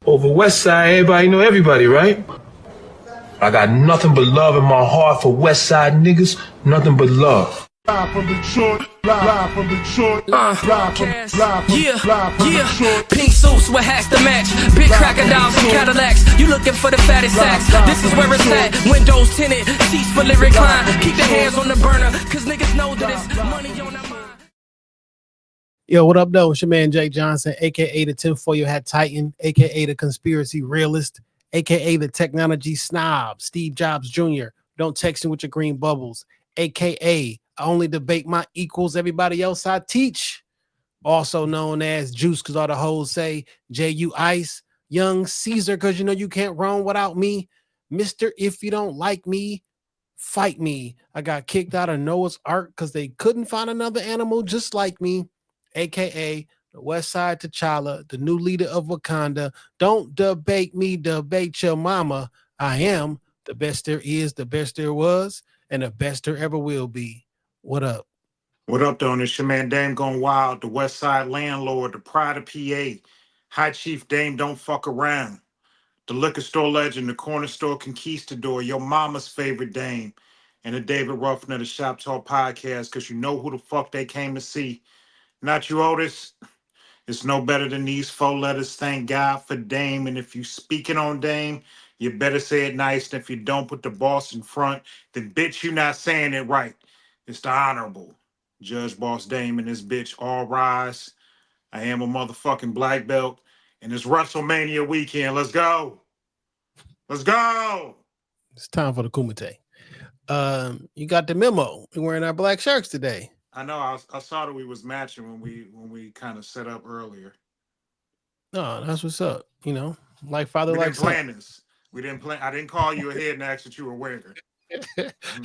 Over West Side, everybody know everybody, right? I got nothing but love in my heart for West Side niggas, nothing but love. Live from Detroit, live from Detroit, live from Pink suits with hats to match, big crocodiles and Cadillacs. You looking for the fattest sacks? This is where it's at. Windows tinted, seats fully reclined. Keep the hands on the burner, cause niggas know that it's money on their mind. Yo, what up, though? It's your man, Jake Johnson, a.k.a. the tinfoil hat titan, a.k.a. the conspiracy realist, a.k.a. the technology snob, Steve Jobs Jr. Don't text me with your green bubbles, a.k.a. I only debate my equals, everybody else I teach. Also known as Juice, because all the hoes say J.U. Ice, Young Caesar, because you know you can't run without me. Mr. If you don't like me, fight me. I got kicked out of Noah's Ark because they couldn't find another animal just like me. AKA the West Side T'Challa, the new leader of Wakanda. Don't debate me, debate your mama. I am the best there is, the best there was, and the best there ever will be. What up? What up, though? It's your man Dame Gone Wild, the West Side landlord, the pride of PA, High Chief Dame Don't Fuck Around, the liquor store legend, the corner store conquistador, your mama's favorite dame, and the David Ruffin of the Shop Talk Podcast, because you know who the fuck they came to see. Not you, Otis. It's no better than these 4 letters. Thank God for Dame. And if you speaking on Dame, you better say it nice. And if you don't put the boss in front, then bitch, you not saying it right. It's the Honorable Judge Boss Dame and this bitch. All rise. I am a motherfucking black belt. And it's WrestleMania weekend. Let's go. Let's go. It's time for the Kumite. You got the memo. We're wearing our black shirts today. I know. I saw that we was matching when we kind of set up earlier. No, that's what's up. You know, like father, We like didn't son. plan this. We didn't plan. I didn't call you ahead and ask that you were wearing.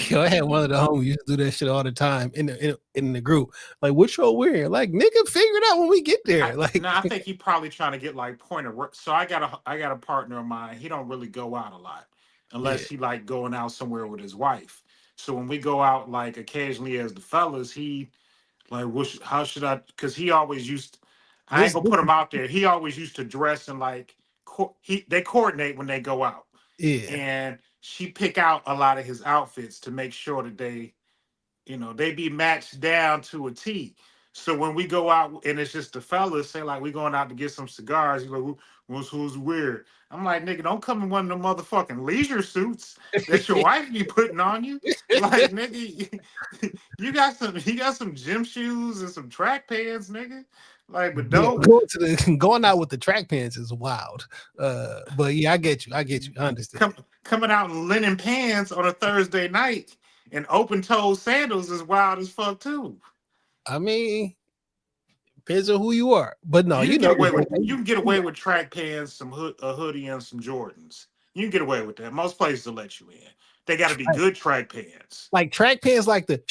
Yo, I had one of the homies used to do that shit all the time in the group. Like, what y'all wearing? Like, nigga, figure it out when we get there. Like, no, I think he probably trying to get like point of. So I got a partner of mine. He don't really go out a lot unless he like going out somewhere with his wife. So when we go out, like occasionally as the fellas, he like, how should I? Because he always used. I ain't gonna put him out there. He always used to dress and like they coordinate when they go out. Yeah. And she pick out a lot of his outfits to make sure that they be matched down to a T. So when we go out and it's just the fellas, say like we going out to get some cigars, he's like, who's weird? I'm like, nigga, don't come in one of them motherfucking leisure suits that your wife be putting on you. Like, nigga, you got some gym shoes and some track pants, nigga. Like, but don't going out with the track pants is wild. But yeah, I get you. I understand. Coming out in linen pants on a Thursday night and open-toed sandals is wild as fuck too. I mean, depends on who you are, but no, you can get away with track pants, a hoodie, and some Jordans. You can get away with that. Most places will let you in. They got to be good track pants. Like track pants, like the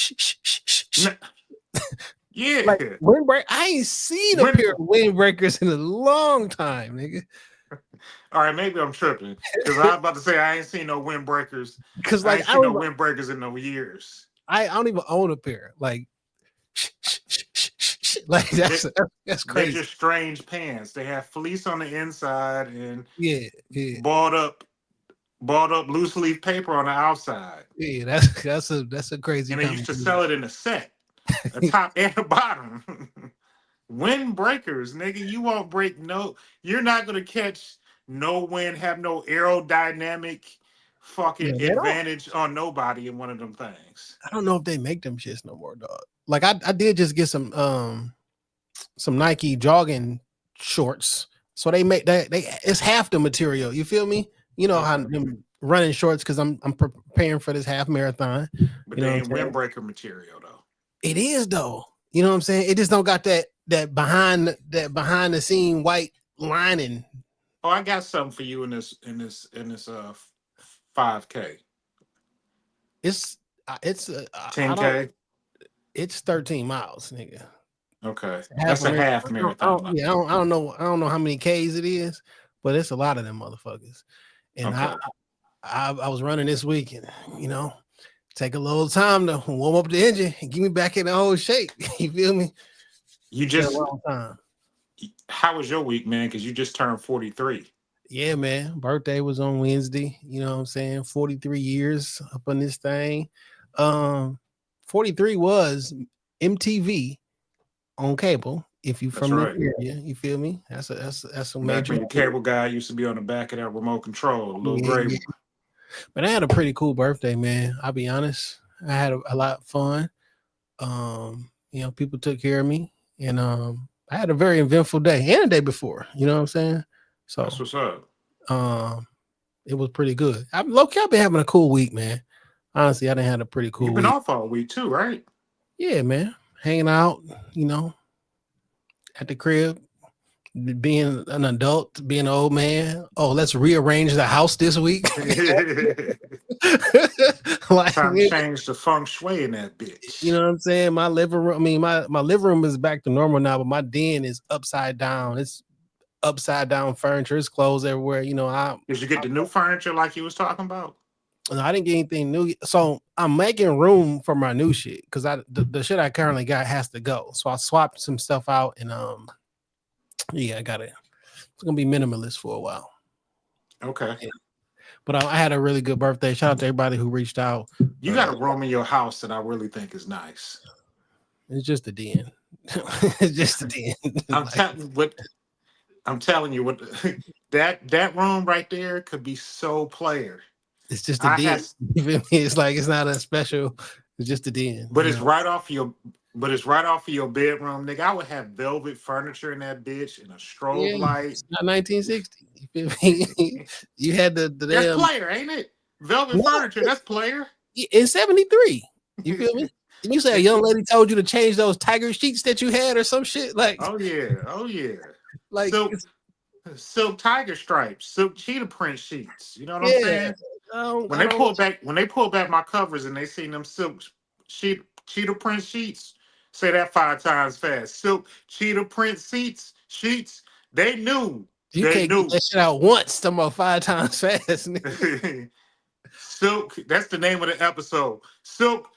yeah. Like windbreak. I ain't seen a pair of windbreakers in a long time, nigga. All right, maybe I'm tripping because I was about to say I ain't seen no windbreakers. Because like I ain't seen no windbreakers in no years. I don't even own a pair. Like that's crazy. They're just strange pants. They have fleece on the inside and yeah. balled up loose leaf paper on the outside. Yeah, that's a crazy. And they used to sell it in a set, a top and a bottom. Windbreakers, nigga, you won't break you're not gonna catch no wind, have no aerodynamic fucking advantage on nobody in one of them things. I don't know if they make them shits no more, dog. Like I did just get some Nike jogging shorts. So they make that it's half the material. You feel me? You know how them running shorts because I'm preparing for this half marathon. But they ain't windbreaker material though. It is though. You know what I'm saying? It just don't got that behind the scene white lining. Oh, I got something for you in this 5K. It's 10K. It's 13 miles, nigga. Okay, that's a half marathon. I don't know how many Ks it is, but it's a lot of them motherfuckers. And okay. I was running this week, and take a little time to warm up the engine and get me back in the old shape. You feel me? You just a long time. How was your week, man? Because you just turned 43. Yeah, man. Birthday was on Wednesday. You know what I'm saying? 43 years up on this thing. 43 was MTV on cable. If you That's from the right. area, you feel me? That's a Back major. when your cable guy used to be on the back of that remote control, a little Yeah, gray yeah. one. But I had a pretty cool birthday, man. I'll be honest. I had a lot of fun. People took care of me, and I had a very eventful day and a day before. You know what I'm saying? That's So, what's up. um, it was pretty good. I've been having a cool week, man. Honestly, I didn't have a pretty You've cool been week. off all week too, right? Yeah, man. Hanging out, at the crib, being an adult, being an old man. Oh, let's rearrange the house this week. Like, Time to change the feng shui in that bitch. you know what I'm saying? My living room, I mean, my living room is back to normal now, but my den is upside down. It's upside down furniture. It's clothes everywhere. Did you get the new furniture like you was talking about? I didn't get anything new. So I'm making room for my new shit because the shit I currently got has to go. So I swapped some stuff out and I got it. It's gonna be minimalist for a while. Okay. Yeah. But I had a really good birthday. Shout out to everybody who reached out. You got a room in your house that I really think is nice. It's just a den. It's just a den. I'm telling you what that room right there could be so player. It's just a den. You feel me? It's like it's not a special. It's just a den. But it's right off your bedroom, nigga. I would have velvet furniture in that bitch and a strobe light. It's not 1960. You feel me? You had the That's damn player, ain't it? Velvet furniture. That's player. In 73. You feel me? And you say a young lady told you to change those tiger sheets that you had or some shit like. Oh yeah. Like silk tiger stripes, silk cheetah print sheets. You know what I'm saying? When they pull back my covers and they seen them silk cheetah print sheets, say that 5 times fast. Silk cheetah print sheets. They knew. You can't get that shit out once. Talking about 5 times fast. Silk. That's the name of the episode. Silk.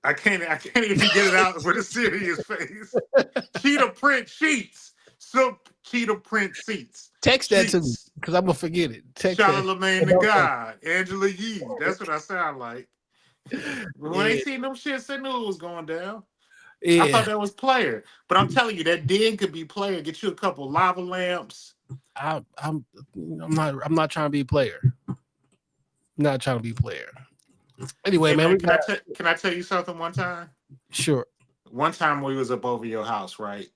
I can't even get it out with a serious face. Cheetah print sheets. Silk cheetah print seats. Text that to me because I'm gonna forget it. Text Charlamagne the God, Angela Yee. That's what I sound like. When they seen them shits, they knew it was going down. Yeah. I thought that was player, but I'm telling you, that den could be player. Get you a couple lava lamps. I'm not trying to be a player. I'm not trying to be a player. Anyway, hey, man, can I tell you something one time? Sure. One time we was up over your house, right?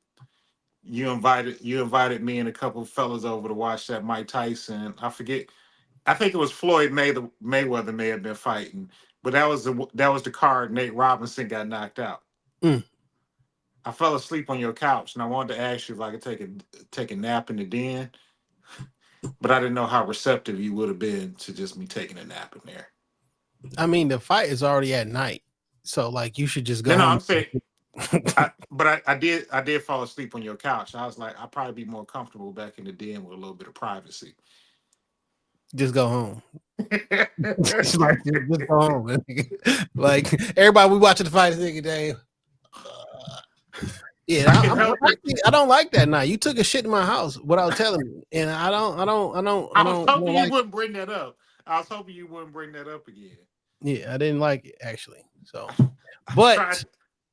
You invited me and a couple of fellas over to watch that Mike Tyson. I forget. I think it was Floyd Mayweather may have been fighting, but that was the card Nate Robinson got knocked out. I fell asleep on your couch, and I wanted to ask you if I could take a nap in the den, but I didn't know how receptive you would have been to just me taking a nap in there. I mean, the fight is already at night, so like you should just go. No, I'm saying, I did fall asleep on your couch. I was like, I'd probably be more comfortable back in the den with a little bit of privacy. Just go home. just go home. Man. Like everybody, we watching the fight nigga day. Yeah, I don't like that night. You took a shit in my house without telling me, and I was hoping you wouldn't bring that up. I was hoping you wouldn't bring that up again. Yeah, I didn't like it actually. So, but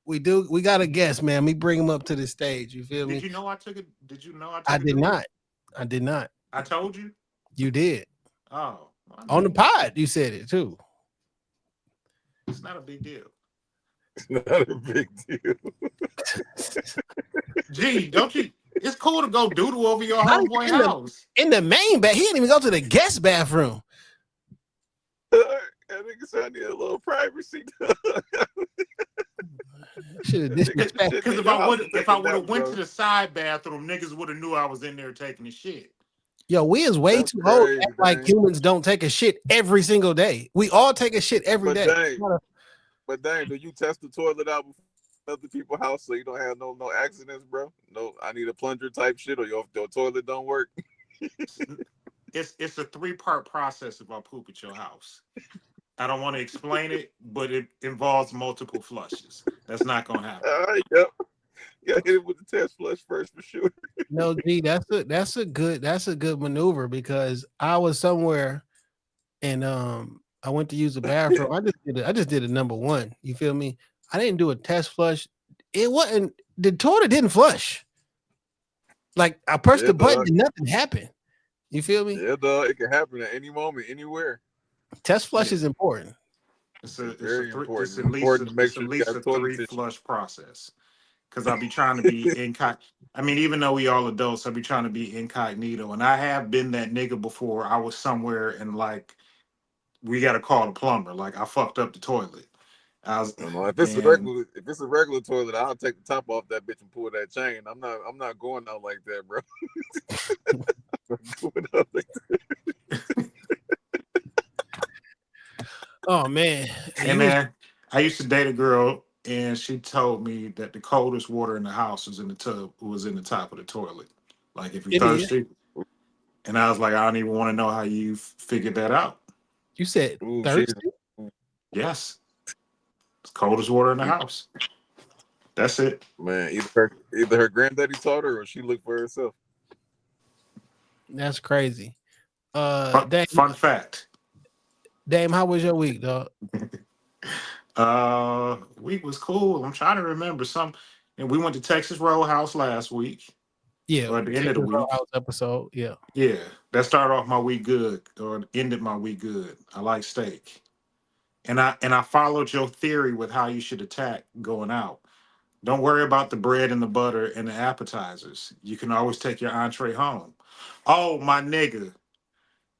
we got a guest, man. We bring him up to the stage. You feel me? Did you know I took it? Did you know I took I it? I did not. I told you? You did. Oh. On the pod, you said it too. It's not a big deal. It's not a big deal. Gee, don't you? It's cool to go doodle over your homeboy house. In the main bath, he didn't even go to the guest bathroom. I think I need a little privacy. Because if I would have went to the side bathroom, niggas would have knew I was in there taking a shit. Yo, we is way too old. Like humans don't take a shit every single day. We all take a shit every day. But dang, do you test the toilet out before other people's house so you don't have no accidents, bro? No, I need a plunger type shit, or your toilet don't work. It's a 3-part process if I poop at your house. I don't want to explain it, but it involves multiple flushes. That's not gonna happen. Got hit it with the test flush first for sure. No, G, that's a good maneuver because I was somewhere and I went to use the bathroom. I just did a number one. You feel me? I didn't do a test flush. It wasn't the toilet didn't flush. Like I pressed the button and nothing happened. You feel me? Yeah, dog. It can happen at any moment, anywhere. Test flush is important. It's very important. It's important to make sure you got toilet tissue. Flush process. Because I'll be trying to be incognito. I mean, even though we all adults, I'll be trying to be incognito. And I have been that nigga before. I was somewhere and like, we got to call the plumber. Like, I fucked up the toilet. If it's a regular toilet, I'll take the top off that bitch and pull that chain. I'm not going out like that, bro. Oh man. Hey man, I used to date a girl and she told me that the coldest water in the house was in the tub, was in the top of the toilet. Like if you're thirsty. And I was like, I don't even want to know how you figured that out. You said thirsty? Yes. It's coldest water in the house. That's it. Man, either her granddaddy taught her or she looked for herself. That's crazy. Fun fact. Dame, how was your week, dog? Week was cool. I'm trying to remember some. And we went to Texas Roadhouse last week. Yeah, or at the end of the week. Roadhouse episode. Yeah. Yeah. That started off my week good, or ended my week good. I like steak. And I followed your theory with how you should attack going out. Don't worry about the bread and the butter and the appetizers. You can always take your entree home. Oh, my nigga.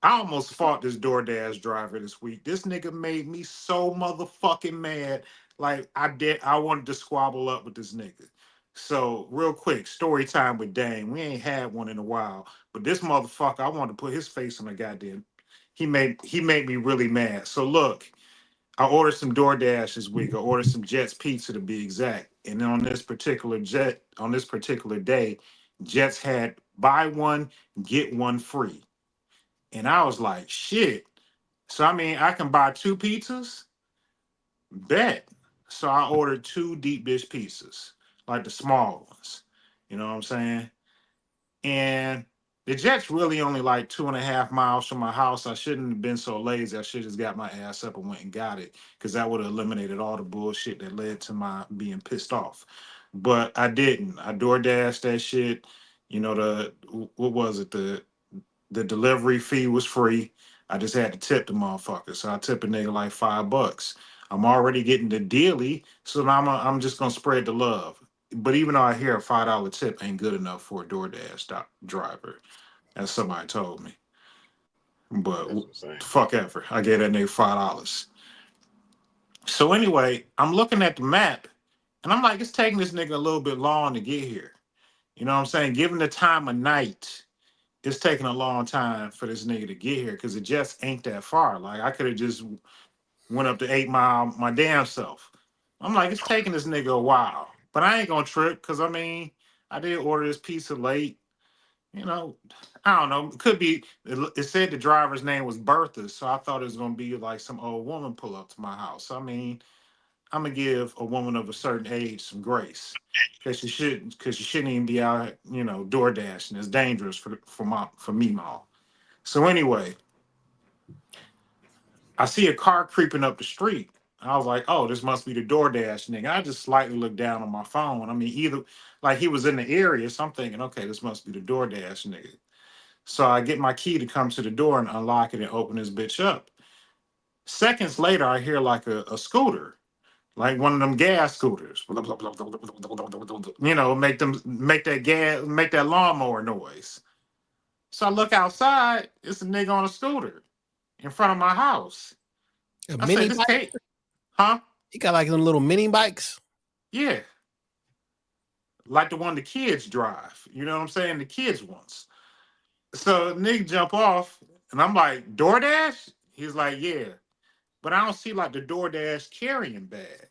I almost fought this DoorDash driver this week. This nigga made me so motherfucking mad. Like I wanted to squabble up with this nigga. So real quick, story time with Dane. We ain't had one in a while, but this motherfucker, I wanted to put his face on the goddamn. He made me really mad. So look, I ordered some DoorDash this week. I ordered some Jets pizza to be exact. And then on this particular day, Jets had buy one, get one free. And I was like, shit. So I mean, I can buy 2 pizzas? Bet. So I ordered 2 deep dish pizzas, like the small ones. You know what I'm saying? And the Jet's really only like 2.5 miles from my house. I shouldn't have been so lazy. I should have just got my ass up and went and got it, because that would have eliminated all the bullshit that led to my being pissed off. But I didn't. I DoorDashed that shit. You know, what was it? The delivery fee was free. I just had to tip the motherfucker. So I tip a nigga like $5. I'm already getting the dealie, so now I'm just gonna spread the love. But even though I hear a $5 tip ain't good enough for a DoorDash driver, as somebody told me. But fuck ever. I gave that nigga $5. So anyway, I'm looking at the map, and I'm like, it's taking this nigga a little bit long to get here. You know what I'm saying? Given the time of night, it's taking a long time for this nigga to get here, because it just ain't that far. Like, I could have just went up to 8 Mile my damn self. I'm like, it's taking this nigga a while. But I ain't gonna trip, because, I mean, I did order this pizza late. You know, I don't know. It could be, it said the driver's name was Bertha, so I thought it was gonna be like some old woman pull up to my house. I mean, I'm gonna give a woman of a certain age some grace, because she shouldn't even be out, you know, door dashing. It's dangerous for me, Ma. So anyway, I see a car creeping up the street. I was like, oh, this must be the DoorDash nigga. I just slightly looked down on my phone. I mean, either like he was in the area, so I'm thinking, okay, this must be the DoorDash nigga. So I get my key to come to the door and unlock it and open this bitch up. Seconds later, I hear like a scooter, like one of them gas scooters. You know, make that lawnmower noise. So I look outside, it's a nigga on a scooter in front of my house. A mini bike? Huh? He got like them little mini bikes? Yeah. Like the one the kids drive. You know what I'm saying? The kids ones. So nigga jump off, and I'm like, DoorDash? He's like, yeah. But I don't see like the DoorDash carrying bag.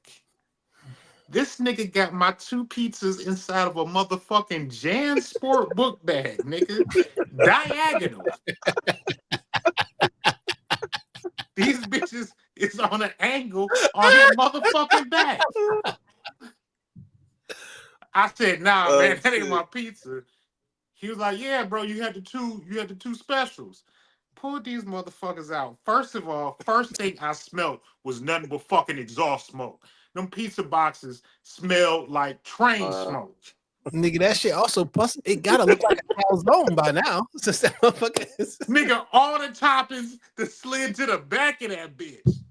This nigga got my 2 pizzas inside of a motherfucking JanSport book bag, nigga. Diagonal. These bitches is on an angle on his motherfucking back. I said, nah, man, that ain't my pizza. He was like, yeah, bro, you had the two specials. Pulled these motherfuckers out. First of all, first thing I smelled was nothing but fucking exhaust smoke. Them pizza boxes smelled like train smoke. Nigga, that shit also plus it gotta look like a calzone by now. Nigga, all the toppings that slid to the back of that bitch.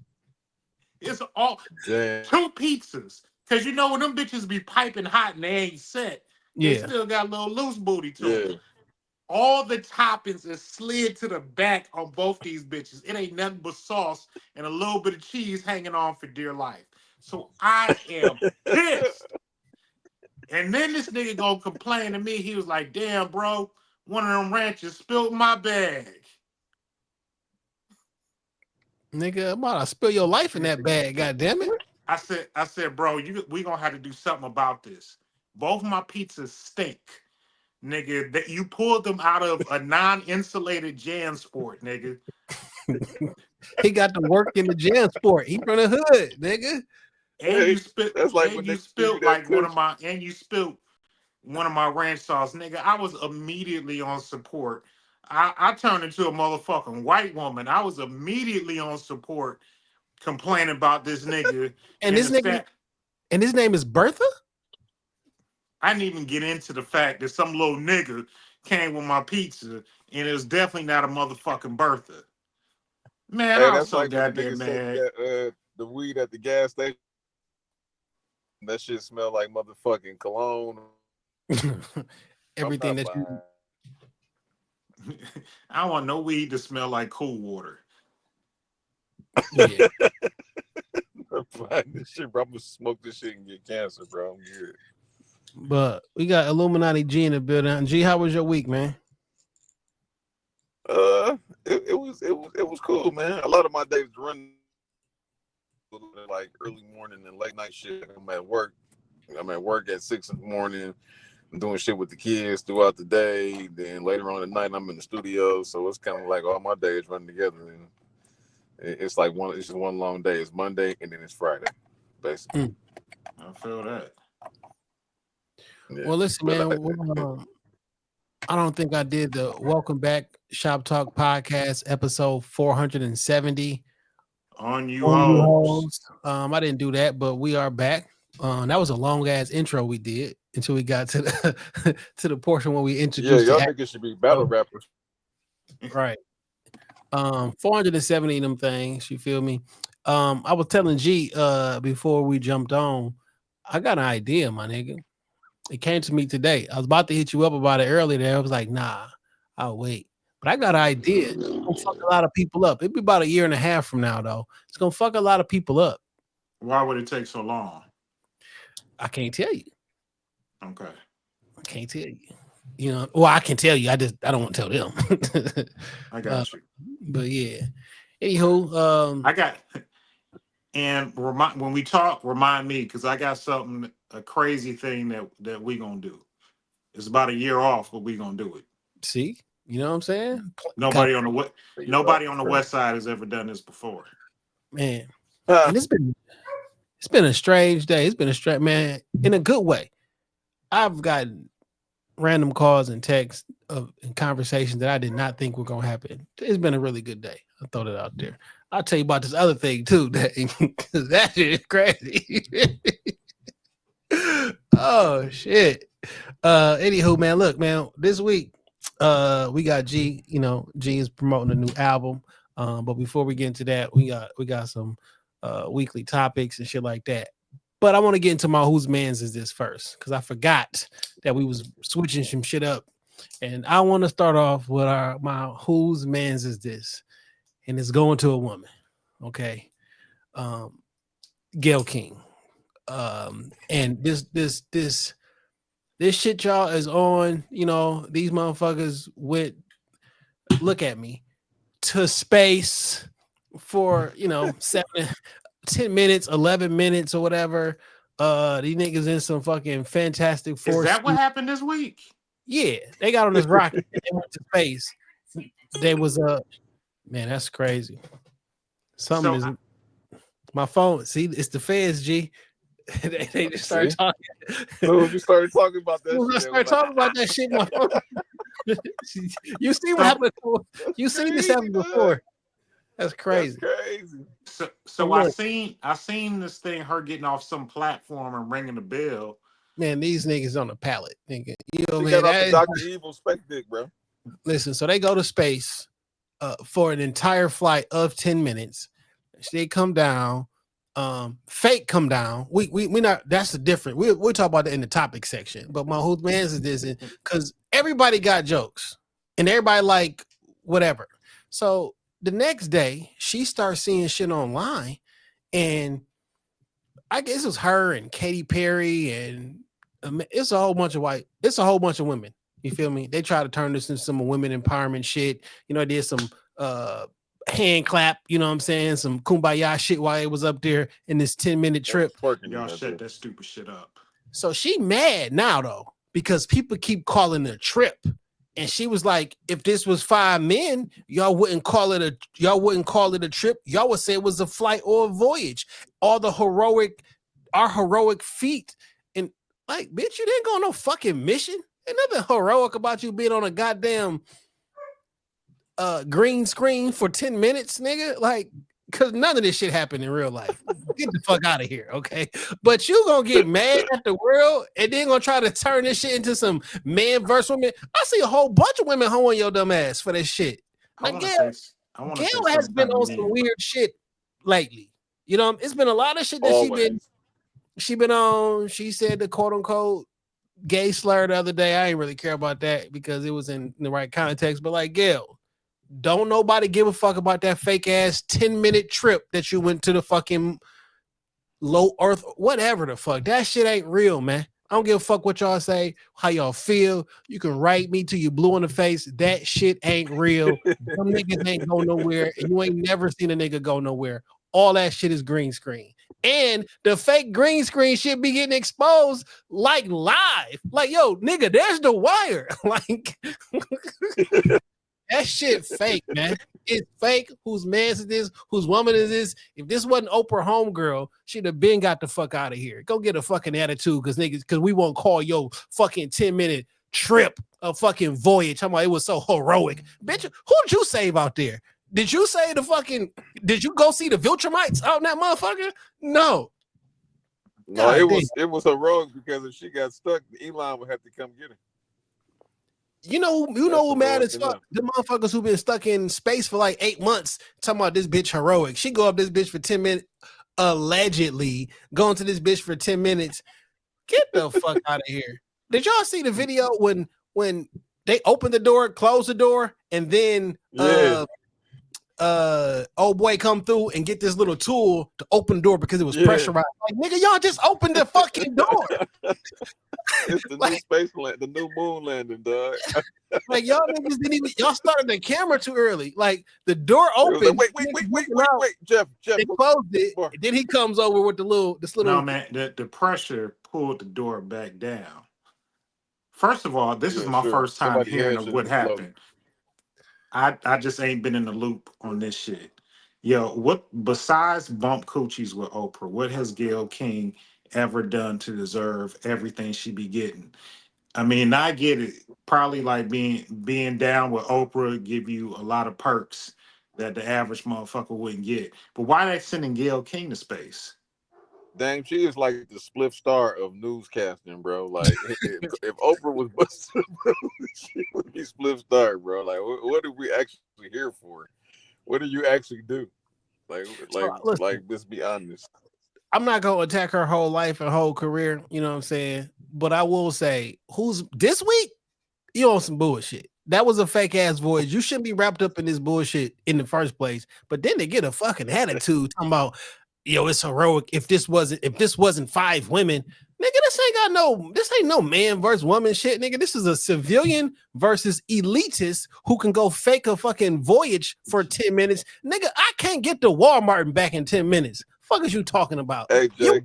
It's all two pizzas. Cause you know when them bitches be piping hot and they ain't set, they still got a little loose booty to them. All the toppings is slid to the back on both these bitches. It ain't nothing but sauce and a little bit of cheese hanging on for dear life. So I am pissed. And then this nigga gonna complain to me. He was like, damn, bro, one of them ranchers spilled my bag. Nigga, I'm about to spill your life in that bag, goddammit. I said, bro, we gonna have to do something about this. Both my pizzas stink. Nigga, that you pulled them out of a non-insulated JanSport, nigga. He got to work in the JanSport. He from the hood, nigga. And you spilled one of my ranch sauce, nigga. I was immediately on support. I turned into a motherfucking white woman. I was immediately on support, complaining about this nigga. And his name is Bertha? I didn't even get into the fact that some little nigga came with my pizza, and it was definitely not a motherfucking Bertha. Man, I was so goddamn mad. The weed at the gas station, that shit smell like motherfucking cologne. Everything that you... I don't want no weed to smell like cool water. Yeah. This shit, bro. I'm gonna smoke this shit and get cancer, bro. I'm good. But we got Illuminati G in the building. G, how was your week, man? It was cool, man. A lot of my days run like early morning and late night shit. I'm at work at 6 a.m. I'm doing shit with the kids throughout the day. Then later on at night, I'm in the studio. So it's kind of like all my days run together. And it's like it's just one long day. It's Monday and then it's Friday, basically. I feel that. Yeah. Well, listen, man. I don't think I did the Welcome Back Shop Talk Podcast episode 470. On you hoes. I didn't do that, but we are back. That was a long ass intro we did until we got to the to the portion where we introduced. Yeah, y'all niggas should be battle rappers, right? 470 of them things. You feel me? I was telling G before we jumped on. I got an idea, my nigga. It came to me today. I was about to hit you up about it earlier. I was like, nah, I'll wait. But I got an idea. It's gonna fuck a lot of people up. It'll be about a year and a half from now, though. It's gonna fuck a lot of people up. Why would it take so long? I can't tell you. Okay. I can't tell you. You know, well, I can tell you. I don't want to tell them. I got you. But yeah. Anywho, I got when we talk, remind me, because I got a crazy thing that we gonna do. It's about a year off, but we gonna do it. See, you know what I'm saying? Nobody on the west side has ever done this before. Man, and it's been a strange day. It's been a strange, man, in a good way. I've gotten random calls and texts and conversations that I did not think were gonna happen. It's been a really good day. I throw it out there. I'll tell you about this other thing too. That shit is crazy. Oh shit. Anywho, man, look, man, this week we got G. You know, G is promoting a new album. But before we get into that, we got some weekly topics and shit like that. But I want to get into my whose man's is this first, because I forgot that we was switching some shit up. And I want to start off with my whose man's is this. And it's going to a woman. Okay. Gayle King. And this shit y'all is on, you know, these motherfuckers went, look at me, to space for, you know, 10 minutes, 11 minutes or whatever. These niggas in some fucking Fantastic Four. Is that what happened this week? Yeah, they got on this rocket and they went to space. They was man, that's crazy. My phone, see, it's the feds, G. they just started talking. So you started talking about that I shit. started talking about that shit, my phone. You see what happened? You seen this happen before? That's crazy. That's crazy. So I seen this thing, her getting off some platform and ringing the bell. Man, these niggas on the pallet, nigga. You know, She man. got off the Dr. Evil space dick, bro. Listen, so they go to space for an entire flight of 10 minutes. They come down. Fake come down. We not. That's the different. We'll talk about that in the topic section. But my whole man's is this, because everybody got jokes and everybody like whatever. So the next day, she starts seeing shit online, and I guess it was her and Katy Perry, and it's a whole bunch of women. You feel me? They try to turn this into some women empowerment shit. You know, did some hand clap, you know what I'm saying? Some kumbaya shit while it was up there in this 10-minute trip. Y'all shut that stupid shit up. So she mad now though, because people keep calling it a trip. And she was like, if this was 5 men, y'all wouldn't call it a trip. Y'all would say it was a flight or a voyage. All the heroic feat. And like, bitch, you didn't go on no fucking mission. Ain't nothing heroic about you being on a goddamn green screen for 10 minutes, nigga. Like, because none of this shit happened in real life. Get the fuck out of here, okay? But you gonna get mad at the world and then gonna try to turn this shit into some man versus woman. I see a whole bunch of women hoeing your dumb ass for this shit. Like, Gail has been on some weird shit lately. You know, it's been a lot of shit that she been on. She said the quote unquote gay slur the other day. I ain't really care about that because it was in the right context. But like, Gail, don't nobody give a fuck about that fake ass 10-minute trip that you went to the fucking low earth, whatever the fuck. That shit ain't real, man. I don't give a fuck what y'all say, how y'all feel. You can write me till you blue in the face. That shit ain't real. Some niggas ain't go nowhere, and you ain't never seen a nigga go nowhere. All that shit is green screen. And the fake green screen shit be getting exposed like live. Like, yo, nigga, there's the wire. Like, that shit fake, man. It's fake. Whose man is this? Whose woman is this? If this wasn't Oprah homegirl, she'd have been got the fuck out of here. Go get a fucking attitude, because we won't call your fucking 10-minute trip a fucking voyage. I'm like, it was so heroic. Bitch, who did you save out there? Did you go see the Viltrumites out in that motherfucker? No. No, it was heroic because if she got stuck, Elon would have to come get her. You know who mad as fuck? The motherfuckers who been stuck in space for like 8 months talking about this bitch heroic. She go up this bitch for 10 minutes, allegedly going to this bitch for 10 minutes. Get the fuck out of here. Did y'all see the video when they opened the door, closed the door, and then old boy come through and get this little tool to open the door because it was pressurized. Like, nigga, y'all just opened the fucking door. It's the new space land, the new moon landing, dog. Like, y'all niggas didn't even, y'all started the camera too early. Like, the door opened. Like, wait, Jeff. They closed it. And then he comes over with this little. No, man, the pressure pulled the door back down. First of all, this is my first time hearing of what happened. I just ain't been in the loop on this shit. Yo, what besides bump coochies with Oprah, what has Gayle King ever done to deserve everything she be getting? I mean, I get it. Probably like being down with Oprah give you a lot of perks that the average motherfucker wouldn't get. But why they sending Gayle King to space? Damn, she is like the split star of newscasting, bro. Like, if Oprah was busted, she would be split star, bro. Like, what are we actually here for? What do you actually do? Like, just be honest. I'm not gonna attack her whole life and whole career, you know what I'm saying? But I will say, who's this week? You on some bullshit. That was a fake ass voyage. You shouldn't be wrapped up in this bullshit in the first place. But then they get a fucking attitude talking about, yo, it's heroic. If this wasn't 5 women, nigga, this ain't no man versus woman shit, nigga. This is a civilian versus elitist who can go fake a fucking voyage for 10 minutes. Nigga, I can't get to Walmart and back in 10 minutes. Fuck is you talking about? Hey, Jay,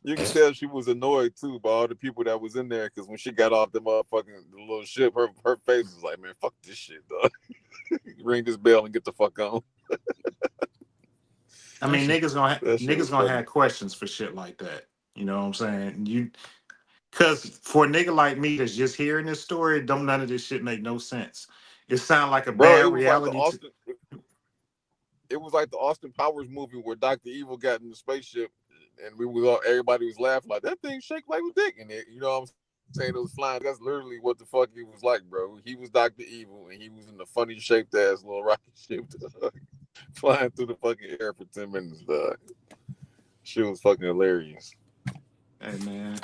you can tell she was annoyed too by all the people that was in there, because when she got off the little ship, her face was like, man, fuck this shit, dog. Ring this bell and get the fuck on. I mean, niggas gonna have questions for shit like that. You know what I'm saying? Because for a nigga like me that's just hearing this story, don't none of this shit make no sense. It sound like a Bro, bad reality. It was like the Austin Powers movie where Dr. Evil got in the spaceship and everybody was laughing like that thing shake like a dick in it. You know what I'm saying? It was flying. That's literally what the fuck he was like, bro. He was Dr. Evil and he was in the funny shaped ass little rocket ship flying through the fucking air for 10 minutes, dog. Shit was fucking hilarious. Hey man.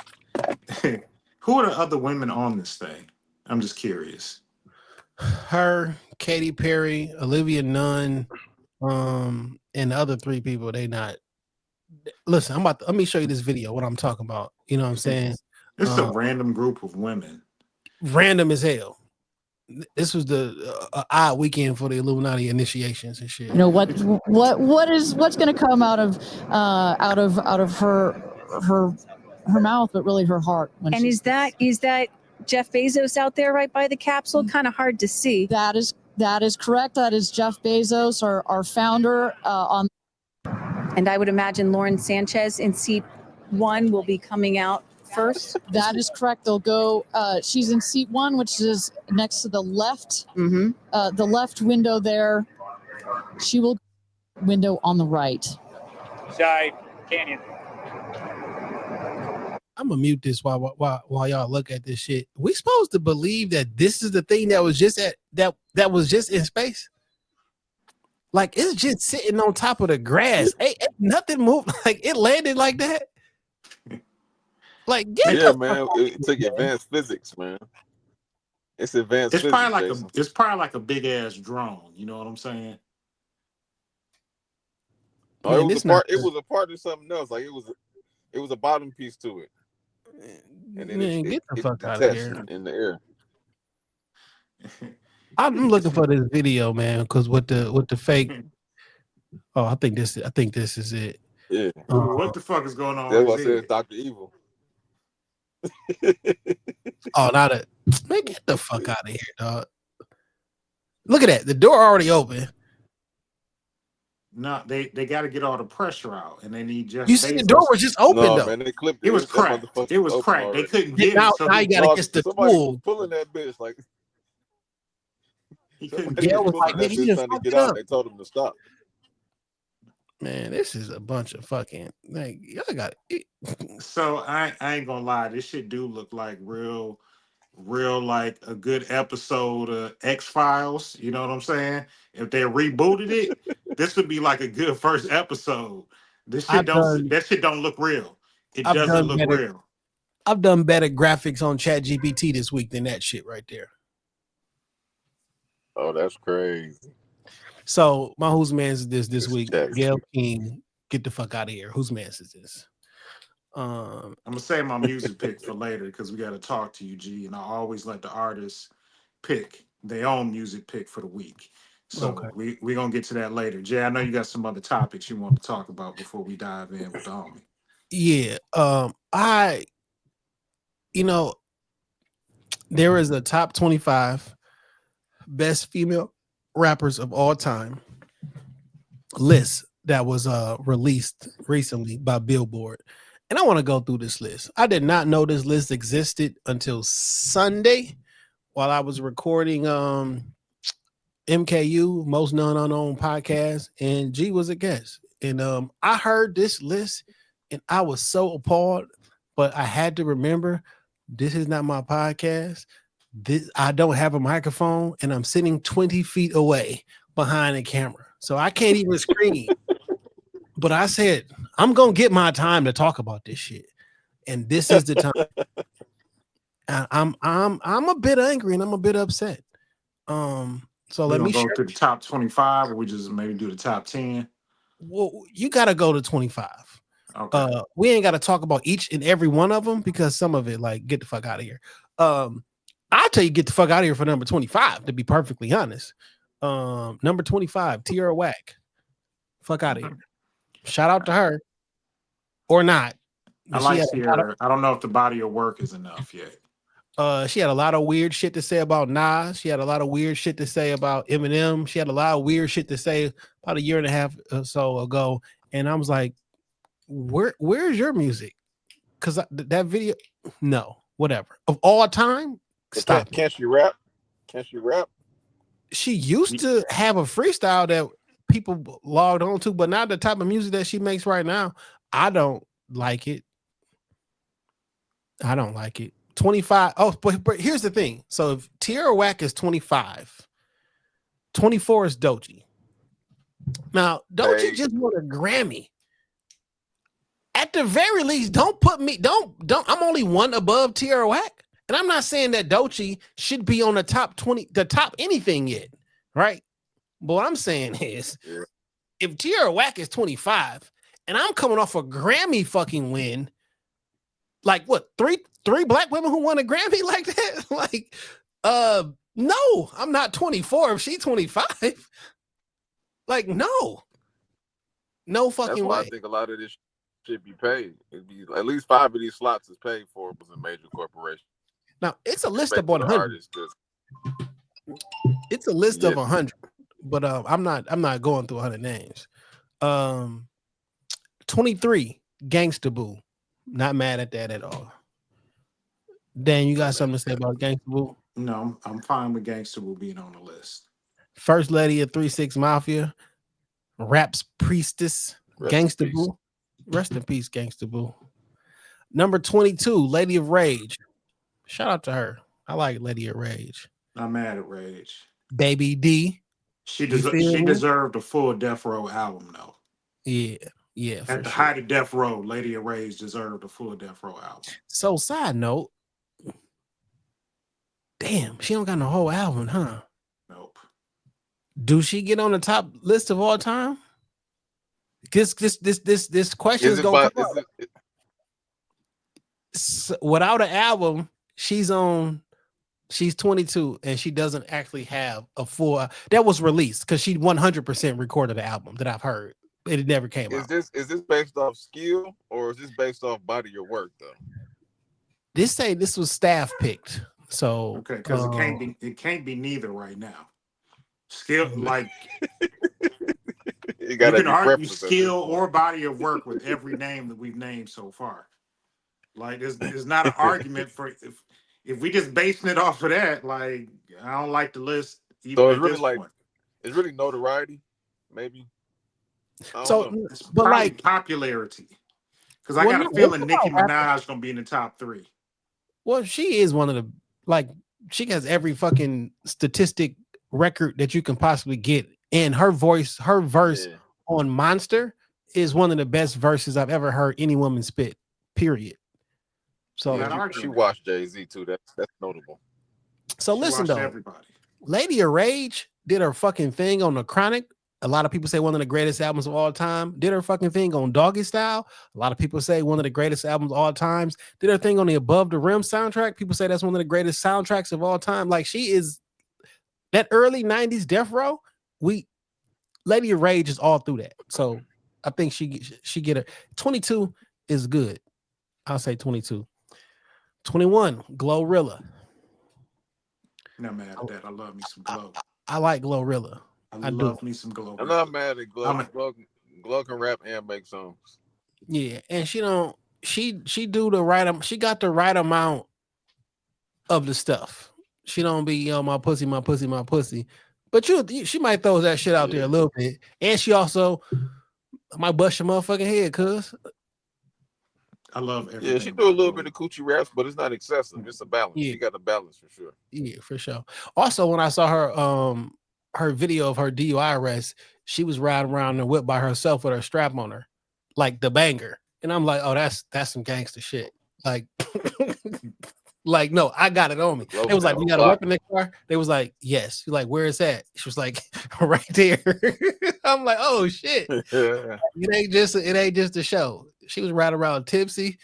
Who are the other women on this thing? I'm just curious. Her, Katy Perry, Olivia Nunn, and the other three people. They not. Listen, let me show you this video. What I'm talking about. You know what I'm saying? It's a random group of women. Random as hell. This was the odd weekend for the Illuminati initiations and shit. You know what's going to come out of her mouth, but really her heart. And is that Jeff Bezos out there right by the capsule? Kind of hard to see. That is correct. That is Jeff Bezos, our founder. And I would imagine Lauren Sanchez in seat 1 will be coming out first. That is correct. They'll go. She's in seat 1, which is next to the left. Mm-hmm. The left window there. She will window on the right. Side Canyon. I'm gonna mute this while y'all look at this shit. We supposed to believe that this is the thing that was just that was just in space. Like it's just sitting on top of the grass. Ain't nothing moved. Like it landed like that. Like yeah, man. It took advanced physics, man. It's advanced. It's physics, probably like a big ass drone. You know what I'm saying? Oh, man, it was a part of something else. Like it was a bottom piece to it. And then get the fuck out of here in the air. I'm looking for this video, man, because with the fake. Oh, I think this is it. Yeah. What the fuck is going on? That's what I said, Dr. Evil. Oh, not it. Man, get the fuck out of here, dog. Look at that. The door already open. No, they got to get all the pressure out, and they need just. You see, the door was just open though. Man, they clipped it. It was cracked. It was cracked. Already. They couldn't get now, it. So now you gotta get the tool. Pulling that bitch like. He couldn't get it. Was like, that bitch trying to get out. They told him to stop. Man, this is a bunch of fucking like y'all got it. So I ain't gonna lie, this shit do look like real like a good episode of X-Files. You know what I'm saying? If they rebooted it, this would be like a good first episode. That shit don't look real. It doesn't look real. I've done better graphics on ChatGPT this week than that shit right there. Oh, that's crazy. So my whose man's is this week? Gail King, get the fuck out of here. Whose man's is this? I'm gonna save my music pick for later because we got to talk to you, G. And I always let the artists pick their own music pick for the week. So we're gonna get to that later. Jay, I know you got some other topics you want to talk about before we dive in with the homie. Yeah. There is a top 25 best female rappers of all time list that was released recently by Billboard. And I want to go through this list. I did not know this list existed until Sunday while I was recording MKU, Most None Unknown podcast, and G was a guest. And I heard this list and I was so appalled, but I had to remember this is not my podcast. I don't have a microphone and I'm sitting 20 feet away behind a camera. So I can't even scream. But I said, I'm going to get my time to talk about this shit. And this is the time. I'm a bit angry and I'm a bit upset. So let me go to the top 25 or we just maybe do the top 10. Well, you got to go to 25. Okay. We ain't got to talk about each and every one of them because some of it, like, get the fuck out of here. I'll tell you, get the fuck out of here for number 25, to be perfectly honest. Number 25, Tierra Whack. Fuck out of here. Shout out to her. Or not. I like Tierra. I don't know if the body of work is enough yet. She had a lot of weird shit to say about Nas. She had a lot of weird shit to say about Eminem. She had a lot of weird shit to say about a year and a half or so ago. And I was like, where's your music? because that video, no, whatever. Of all time, stop it. Can't she rap? Can't she rap? She used to have a freestyle that people logged on to, but not the type of music that she makes right now. I don't like it. 25. Oh, but here's the thing. So if Tierra Whack is 25, 24 is Doechii. Now, Doechii just won a Grammy. At the very least, don't I'm only one above Tierra Whack. And I'm not saying that Doechii should be on the top 20, the top anything yet, right? But what I'm saying is, if Tierra Whack is 25 and I'm coming off a Grammy fucking win, like what, three black women who won a Grammy like that? Like, no, I'm not 24 if she's 25. Like, no fucking way. I think a lot of this should be paid. It'd be at least 5 of these slots is paid for with a major corporation. Now it's a list of 100. It's a list of 100, but I'm not going through 100 names. 23, Gangsta Boo. Not mad at that at all. Dan, you got something to say about Gangsta Boo? No, I'm fine with Gangsta Boo being on the list. First Lady of 3-6 Mafia, Raps Priestess, Gangsta Boo. Rest in peace, Gangsta Boo. Number 22, Lady of Rage. Shout out to her. I like Lady of Rage. I'm mad at Rage. Baby D. She deserved a full Death Row album, though. Yeah. At the height of Death Row, Lady of Rage deserved a full Death Row album. So, side note, damn, she don't got no whole album, huh? Nope. Do she get on the top list of all time? This question is going to come up. Without an album, she's 22 and she doesn't actually have a full that was released because she 100% recorded the album that I've heard. It never came out. Is this based off skill or is this based off body of work though? This was staff picked. So okay, because it can't be neither right now. Skill, like you can argue skill or body of work with every name that we've named so far. Like there's not an argument for if we just basing it off of that. Like I don't like the list. So it's really it's really notoriety, maybe. So, it's but like popularity, because I got a feeling Nicki Minaj gonna be in the top 3. Well, she is one of the she has every fucking statistic record that you can possibly get, and her verse on Monster is one of the best verses I've ever heard any woman spit. Period. So she watched Jay-Z too. That's notable. So listen though, everybody. Lady of Rage did her fucking thing on The Chronic. A lot of people say one of the greatest albums of all time. Did her fucking thing on Doggy Style. A lot of people say one of the greatest albums of all times. Did her thing on the Above the Rim soundtrack. People say that's one of the greatest soundtracks of all time. Like she is that early 90s Death Row. Lady of Rage is all through that. So I think she get her. 22 is good. I'll say 22. 21, Glorilla. Not mad at that. I love me some Glow. I like Glorilla. I love me some Glow. I'm not mad at Glow. Glow can rap and make songs. Yeah, and she do the right. She got the right amount of the stuff. She don't be my pussy, my pussy, my pussy. But she might throw that shit out there a little bit, and she also might bust your motherfucking head, cuz. I love everything. Yeah, she do a little bit of coochie raps, but it's not excessive. It's a balance. Yeah. She got a balance for sure. Yeah, for sure. Also, when I saw her video of her DUI arrest, she was riding around the whip by herself with her strap on her, like the banger. And I'm like, oh, that's some gangster shit. Like, like, no, I got it on me. It was like, you got a weapon in the car? They was like, yes. She's like, where is that? She was like, right there. I'm like, oh shit. It ain't just a show. She was riding around tipsy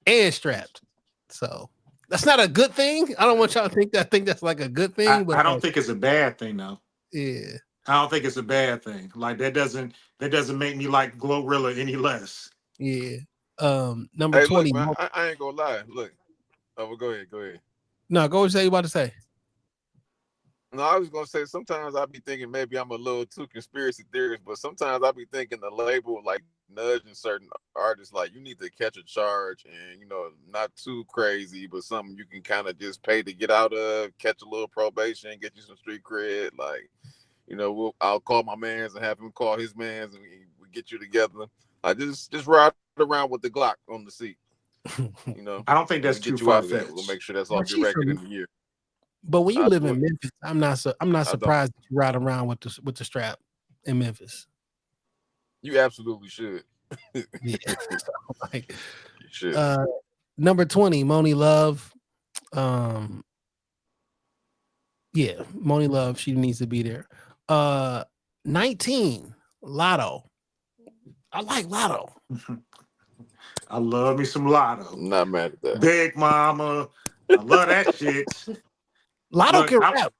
and strapped. So that's not a good thing. I don't want y'all to think that's like a good thing. But I don't think it's a bad thing though. Yeah. I don't think it's a bad thing. Like that doesn't make me like Glorilla any less. Yeah. Number 20. Look, man, I ain't gonna lie. Look. Oh, well, go ahead. No, go ahead. What you about to say? No, I was gonna say sometimes I be thinking maybe I'm a little too conspiracy theorist, but sometimes I be thinking the label like nudging certain artists like you need to catch a charge and not too crazy, but something you can kind of just pay to get out of, catch a little probation, get you some street cred. Like, I'll call my mans and have him call his mans, and we get you together. Like just ride around with the Glock on the seat. I don't think that's too far fetched. We'll make sure that's off your record in the year. But when you live in Memphis, I'm not surprised that you ride around with the strap in Memphis. You absolutely should. Yeah. Like, you should. Number 20, Moni Love. Yeah, Moni Love, she needs to be there. 19, Lotto. I like Lotto. I love me some Lotto. I'm not mad at that. Big Mama. I love that shit. Lotto can rap.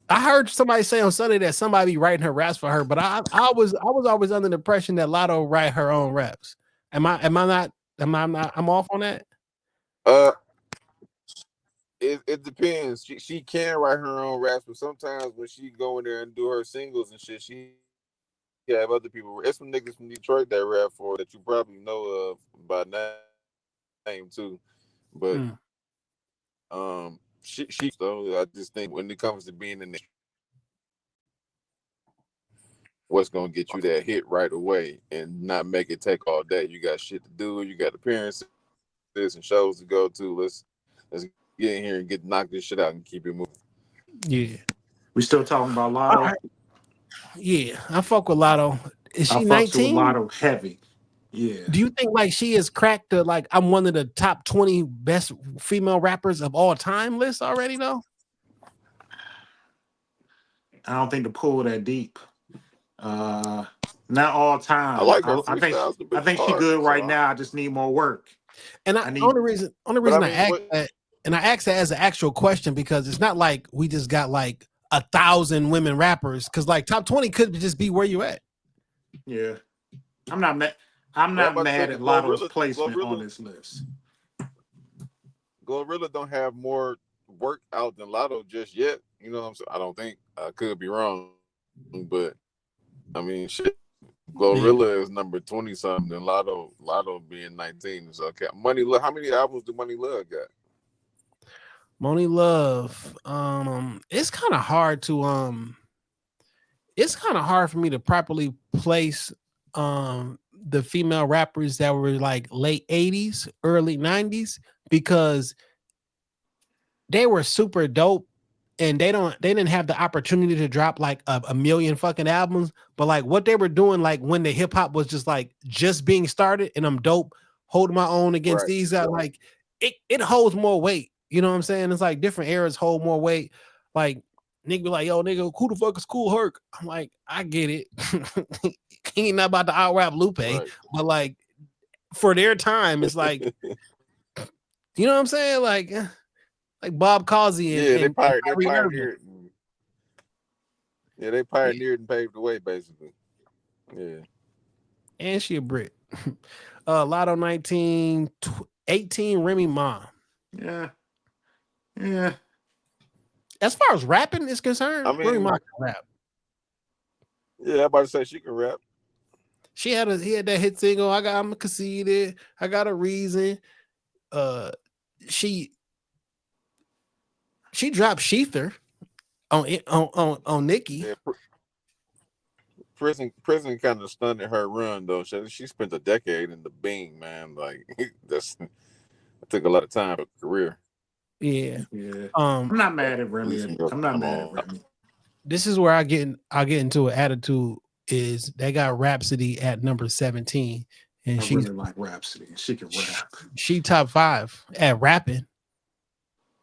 I heard somebody say on Sunday that somebody be writing her raps for her, but I was always under the impression that Lotto write her own raps. Am I not? I'm off on that. It depends. She can write her own raps, but sometimes when she go in there and do her singles and shit, she have other people. There's some niggas from Detroit that rap for her that you probably know of by name too. But she though, I just think when it comes to being in there, what's gonna get you that hit right away and not make it take all day. You got shit to do, you got appearances and shows to go to. Let's get in here and knock this shit out and keep it moving. Yeah. We still talking about Lotto? Right. Yeah, I fuck with Lotto. Is she 19? With Lotto heavy. Yeah. Do you think like she has cracked the like I'm one of the top 20 best female rappers of all time list already though? I don't think the pool that deep. Not all time. I like her. I think she good right now. I just need more work. And only reason I asked that as an actual question because it's not like we just got like 1,000 women rappers because like top 20 could just be where you at. Yeah, I'm not mad at Lotto's placement on this list. Glorilla don't have more work out than Lotto just yet. You know what I'm saying? I don't think. I could be wrong, but I mean, shit. Glorilla is number 20 something, and Lotto being 19 is okay. Money Love, how many albums do Money Love got? Moni Love, it's kind of hard for me to properly place the female rappers that were like late 80s, early 90s because they were super dope and they didn't have the opportunity to drop like a million fucking albums, but like what they were doing like when the hip hop was just being started and I'm dope holding my own against these guys, like it holds more weight. You know what I'm saying? It's like different eras hold more weight. Like nigga be like, yo, nigga, who the fuck is Kool Herc? I'm like, I get it. He ain't not about to out rap Lupe, but like for their time, it's like, you know what I'm saying? Like Bob Causey and they pioneered. Yeah, they pioneered and paved the way, basically. Yeah. And she a Brit. Lotto 19, 18, Remy Ma. Yeah. As far as rapping is concerned, I mean, Remy Ma can rap. Yeah, I'm about to say she can rap. He had that hit single. I'm conceited. I got a reason. She dropped Sheether on Nicki. Yeah, prison kind of stunted her run though. She spent a decade in the Bing, man. Like it took a lot of time for career. Yeah. I'm not mad at Remy. I'm not mad at Remy. This is where I get into an attitude is they got Rhapsody at number 17. And I really like Rhapsody. She can rap. She top 5 at rapping.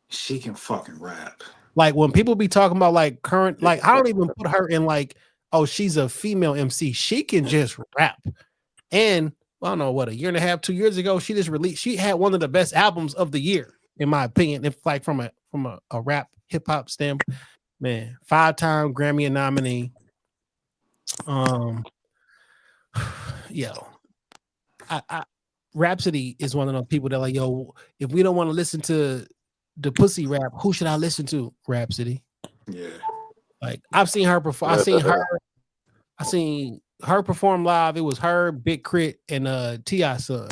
She can fucking rap. Like when people be talking about like current, like I don't even put her in like, oh, she's a female MC. She can just rap. And I don't know what, a year and a half, 2 years ago, she had one of the best albums of the year, in my opinion. If like from a rap hip hop standpoint, man, 5-time Grammy nominee. Rhapsody is one of those people that like, yo, if we don't want to listen to the pussy rap, who should I listen to? Rhapsody. Yeah. Like I've seen her perform. I seen her perform live. It was her, Big Crit, and T.I. son,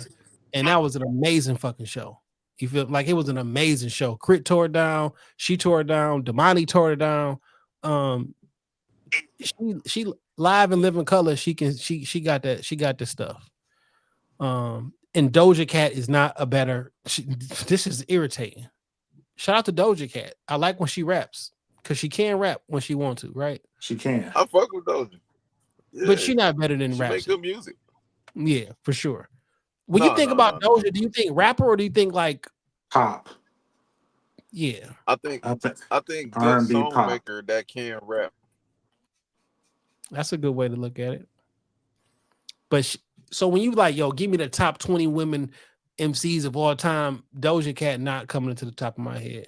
and that was an amazing fucking show. You feel like it was an amazing show. Crit tore it down. She tore it down. Damani tore it down. She live and live in color. She got that. She got this stuff. And Doja Cat is not a better. This is irritating. Shout out to Doja Cat. I like when she raps because she can rap when she wants to, right? She can. I fuck with Doja. Yeah. But she's not better than She rap. make good music. Yeah, for sure. When you think about Doja, do you think rapper or do you think like pop? Yeah, I think good R&B songmaker that can rap. That's a good way to look at it. But so when you like, yo, give me the top 20 women MCs of all time, Doja Cat not coming into the top of my head.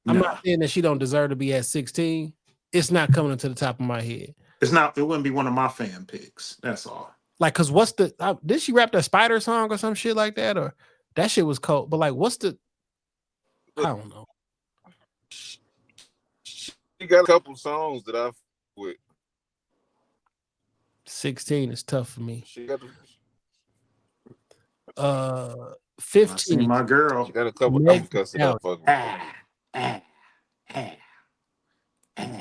I'm not saying that she don't deserve to be at 16. It's not coming into the top of my head. It's not. It wouldn't be one of my fan picks. That's all. Like, cause what's the? Did she rap that Spider song or some shit like that? Or that shit was cold. But like, what's the? I don't know. She got a couple songs that I've with. 16 is tough for me. She got 15. My girl. She got a couple cuts that I fuck with.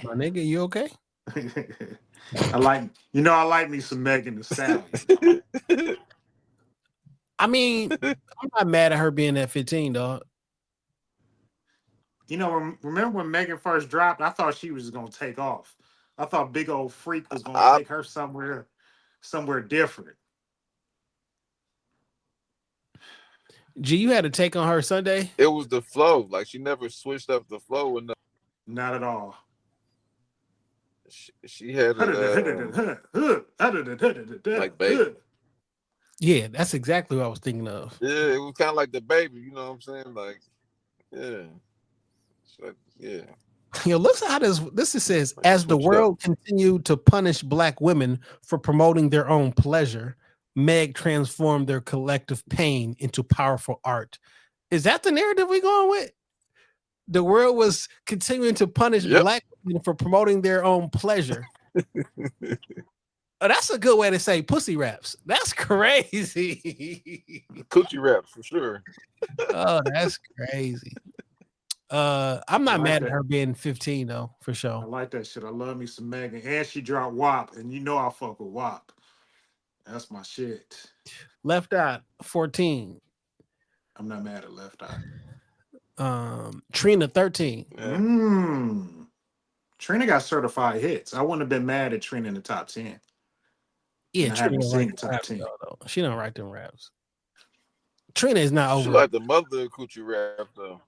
My nigga, you okay? I like me some Megan Thee Stallion. I mean, I'm not mad at her being at 15, dog. You know, remember when Megan first dropped? I thought she was gonna take off. I thought Big Old Freak was gonna take her somewhere different. G, you had to take on her Sunday? It was the flow. Like she never switched up the flow enough. Not at all. She had like Baby. Yeah, that's exactly what I was thinking of. Yeah, it was kind of like the Baby. You know what I'm saying? Like, yeah, like, yeah. Yo, look at how this says, as the world continued to punish Black women for promoting their own pleasure, Meg transformed their collective pain into powerful art. Is that the narrative we're going with? The world was continuing to punish Black women for promoting their own pleasure. Oh, that's a good way to say pussy raps. That's crazy. Coochie raps for sure. Oh, that's crazy. I'm not mad at her being 15 though, for sure. I like that shit. I love me some Megan, and she dropped WAP, and you know I fuck with WAP. That's my shit. Left Eye 14. I'm not mad at Left Eye. Trina 13. Yeah. Trina got certified hits. I wouldn't have been mad at Trina in the top 10. Yeah, Trina seen the top 10. She don't write them raps. Trina is not over. She like the mother of Coochie rap though.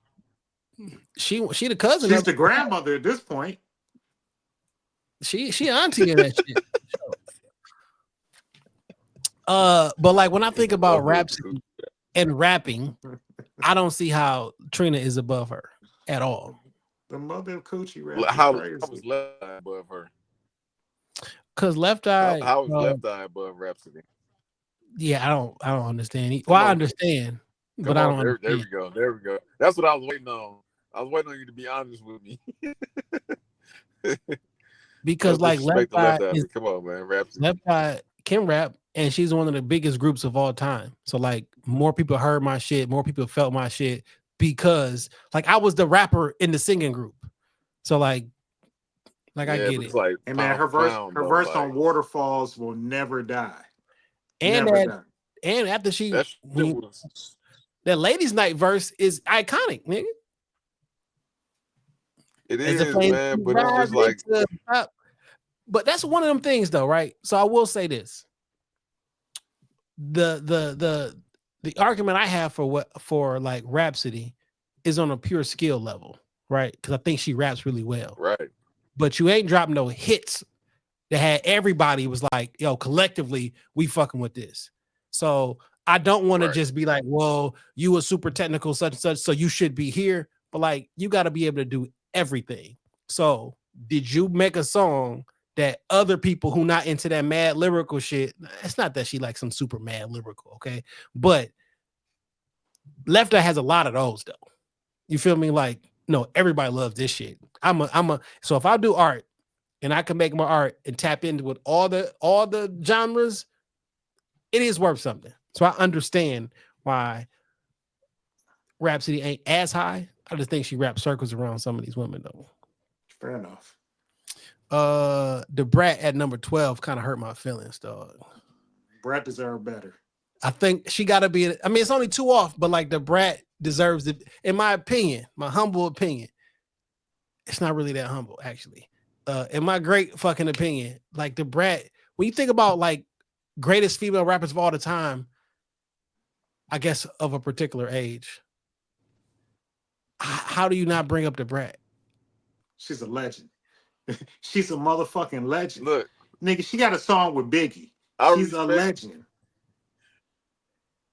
She the cousin. She's the grandmother at this point. She auntie in that shit. But like when I think about raps and rapping, I don't see how Trina is above her at all. The mother of Coochie rap. How was Left Eye above her? Because Left Eye. How is Left Eye above Rhapsody? Yeah, I don't understand. Well, I understand, but I don't understand. There we go. That's what I was waiting on. I was waiting on you to be honest with me. Because like Left Eye come on, man, Rhapsody. Left Eye can rap, and she's one of the biggest groups of all time. So like more people heard my shit, more people felt my shit because like I was the rapper in the singing group. So like I get it. Like, and man, her verse on Waterfalls will never die. And never and after that Ladies Night verse is iconic, nigga. It is, man, but it was like, but that's one of them things, though, right? So I will say this: the argument I have for like Rhapsody is on a pure skill level, right? Because I think she raps really well, right? But you ain't dropped no hits that had everybody was like, yo, collectively we fucking with this. So I don't want to just be like, well, you a super technical such and such, so you should be here. But like, you got to be able to do everything. So did you make a song that other people who not into that mad lyrical shit? It's not that she like some super mad lyrical, okay? But Left Eye has a lot of those though. You feel me? Like, no, everybody loves this shit. So if I do art, and I can make my art and tap into with all the genres, it is worth something. So I understand why Rhapsody ain't as high. I just think she wraps circles around some of these women though. Fair enough. The Brat at number 12 kind of hurt my feelings, dog. Brat deserved better. I think she got to be. I mean, it's only 2 off, but like the Brat deserves it. In my opinion, my humble opinion, it's not really that humble, actually. In my great fucking opinion, like the Brat, when you think about like greatest female rappers of all the time, I guess of a particular age, how do you not bring up the Brat? She's a legend. She's a motherfucking legend. Look, nigga, she got a song with Biggie. She's a legend.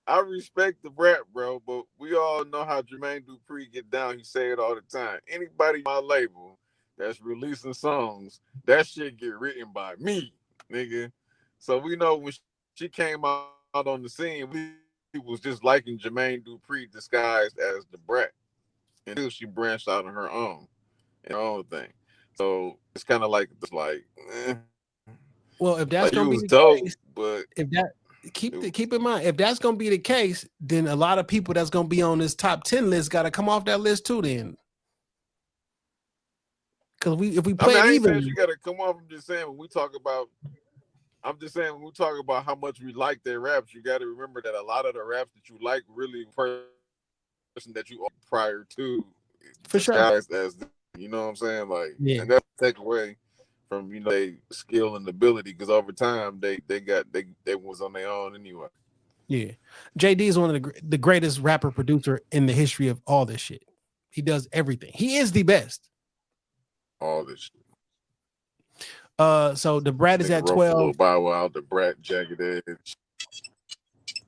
I respect the Brat, bro, but we all know how Jermaine Dupri get down. He say it all the time. Anybody on my label that's releasing songs, that shit get written by me, nigga. So we know when she came out on the scene, we was just liking Jermaine Dupri disguised as the Brat until she branched out on her own thing. So it's kind of like Well, if that's like gonna be was the dope, case, but if that keep in mind, if that's gonna be the case, then a lot of people that's gonna be on this top 10 list got to come off that list too. Then, because if we play I ain't even, saying you gotta come off. I'm just saying when we talk about how much we like their raps, you got to remember that a lot of the raps that you like really person that you are prior to, for sure, guys as you know what I'm saying, like, yeah. And that take away from their skill and ability, because over time they was on their own anyway. Yeah, JD is one of the greatest rapper producer in the history of all this shit. He does everything. He is the best. All this shit. So the Brat is at 12. Bow Wow, the Brat, Jagged Edge,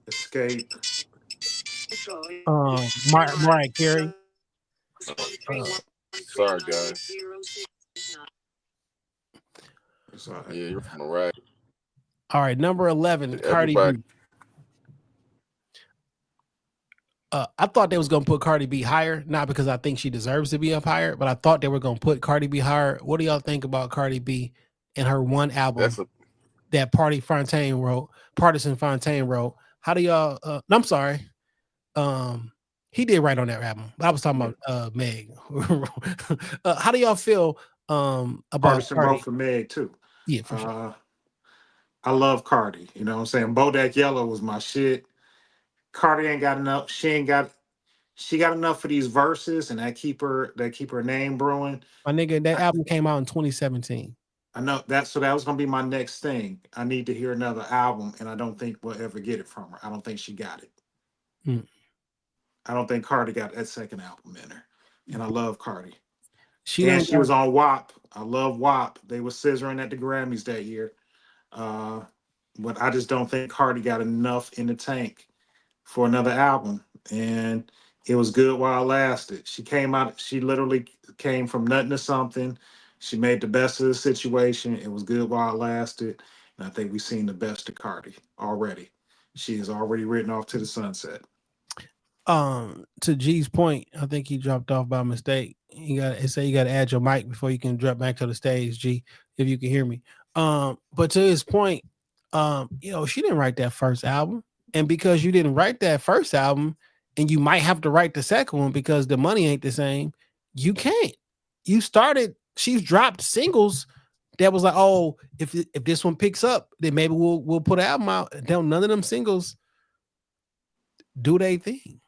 Escape. Mariah Carey. Sorry, guys. Yeah, you're from Mariah. All right, number 11, Cardi B. I thought they was gonna put Cardi B higher, not because I think she deserves to be up higher, but I thought they were gonna put Cardi B higher. What do y'all think about Cardi B and her one album that Partisan Fontaine wrote? How do y'all? I'm sorry, he did write on that album. I was talking about Meg. How do y'all feel about Partisan Cardi? wrote for Meg too. Yeah, for sure. I love Cardi. You know what I'm saying? Bodak Yellow was my shit. Cardi ain't got enough. She got enough for these verses, and that keep her name brewing. My nigga, that album came out in 2017. I know that, so that was gonna be my next thing. I need to hear another album, and I don't think we'll ever get it from her. I don't think she got it. I don't think Cardi got that second album in her, and I love Cardi. She was on WAP. I love WAP. They were scissoring at the Grammys that year, but I just don't think Cardi got enough in the tank for another album, and it was good while it lasted. She came out. She literally came from nothing to something. She made the best of the situation. It was good while it lasted, and I think we've seen the best of Cardi already. She is already written off to the sunset. To G's point, I think he dropped off by mistake. You got to add your mic before you can drop back to the stage, G, if you can hear me. But to his point, she didn't write that first album. And because you didn't write that first album, and you might have to write the second one because the money ain't the same, you can't. She's dropped singles that was like, oh, if this one picks up, then maybe we'll put an album out. None of them singles do they thing.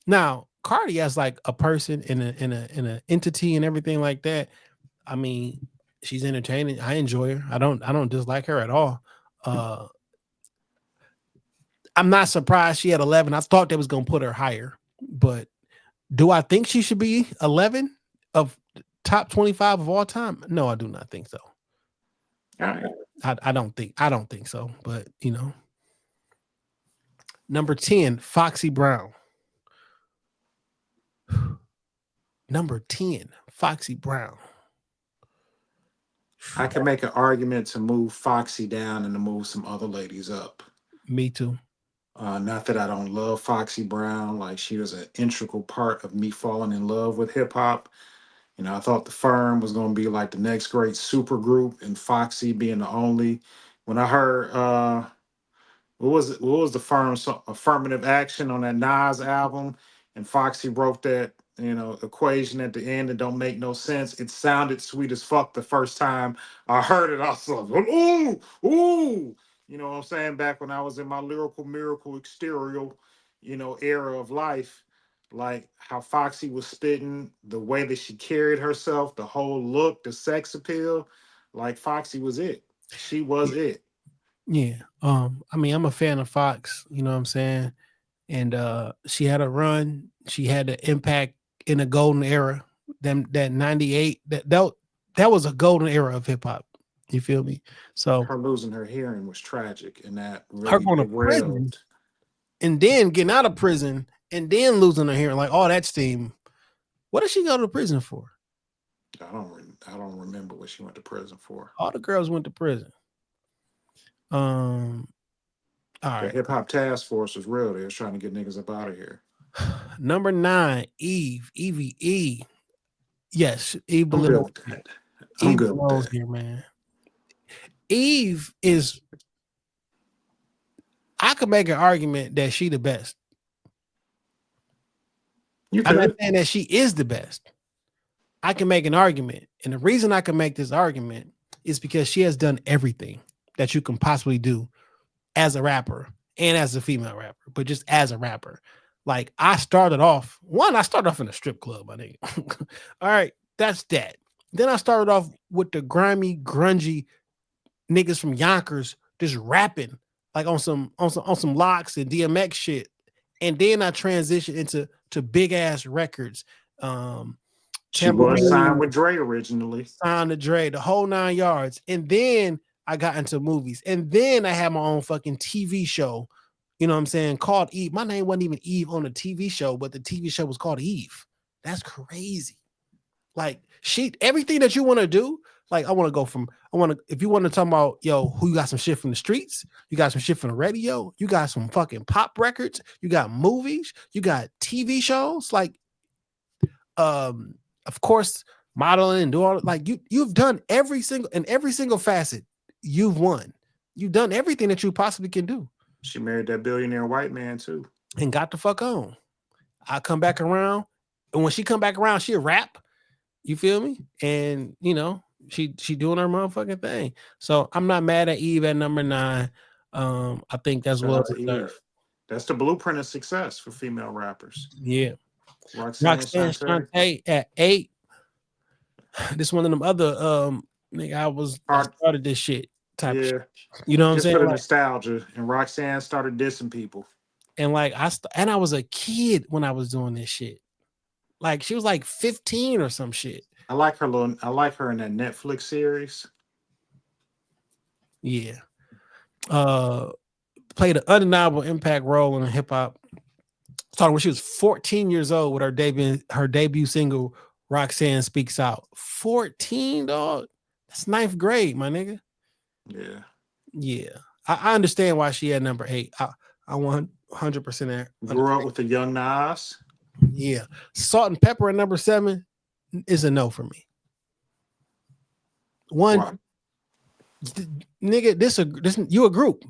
Now, Cardi as like a person in an entity and everything like that. I mean, she's entertaining. I enjoy her. I don't dislike her at all. I'm not surprised she had 11. I thought they was gonna put her higher, but do I think she should be 11 of top 25 of all time? No, I do not think so. All right. I don't think so. But number 10, Foxy Brown. Number 10, Foxy Brown. I can make an argument to move Foxy down and to move some other ladies up. Me too. Not that I don't love Foxy Brown. Like, she was an integral part of me falling in love with hip hop. You know, I thought the Firm was going to be like the next great super group, and Foxy being the only. When I heard what was it? What was the Firm's affirmative action on that Nas album? And Foxy wrote that, you know, equation at the end that don't make no sense. It sounded sweet as fuck the first time I heard it. I was like, ooh, ooh. You know what I'm saying? Back when I was in my lyrical miracle exterior, you know, era of life, like how Foxy was spitting, the way that she carried herself, the whole look, the sex appeal, like Foxy was it. She was it. Yeah. I mean, I'm a fan of Fox, you know what I'm saying? And she had a run, she had the impact in a golden era. That 98, that was a golden era of hip hop. You feel me? So Her losing her hearing was tragic, and that her really going to prison derailed. and then getting out of prison and then losing her hearing, like all that steam. What did she go to prison for? I don't remember what she went to prison for. All the girls went to prison. All The right. hip hop task force was real. They was trying to get niggas up out of here. Number 9, Eve. Yes, Eve I'm good belongs. with that. I'm Eve good with belongs that. here, man. Eve is. I could make an argument that she the best. You I'm not could. saying that she is the best. I can make an argument, and the reason I can make this argument is because she has done everything that you can possibly do as a rapper and as a female rapper, but just as a rapper. Like I started off in a strip club, my nigga. All right, that's that. Then I started off with the grimy, grungy niggas from Yonkers just rapping like on some locks and DMX shit. And then I transitioned into big ass records. She was Tambourine, signed with Dre originally. signed to Dre, the whole 9 yards. And then I got into movies. And then I had my own fucking TV show, you know what I'm saying, called Eve. My name wasn't even Eve on the TV show, but the TV show was called Eve. That's crazy. Like everything that you want to do, like if you want to talk about, yo, who you got some shit from the streets, you got some shit from the radio, you got some fucking pop records, you got movies, you got TV shows, like, of course, modeling and do all, like you've done every single facet. You've won. You've done everything that you possibly can do. She married that billionaire white man too. And got the fuck on. I come back around, and when she come back around, she'll rap. You feel me? And you know, she doing her motherfucking thing. So I'm not mad at Eve at number 9. I think that's Shout well out to deserved. Eve. That's the blueprint of success for female rappers. Yeah. Roxanne Roxanne Shante. Shante at 8. This one of them other nigga, I started this shit type of shit. You know what I'm saying? For the Like, nostalgia. And Roxanne started dissing people. and like I was a kid when I was doing this shit. Like she was like 15 or some shit. I like her in that Netflix series. Yeah. Played an undeniable impact role in hip hop. Started when she was 14 years old with her debut single, Roxanne Speaks Out. 14, dog. That's 9th grade, my nigga. Yeah. Yeah. I understand why she had number 8. I 100% there. Grew up with the young Nas. Yeah. Salt and Pepper at number 7 is a no for me. One, nigga, this you a group.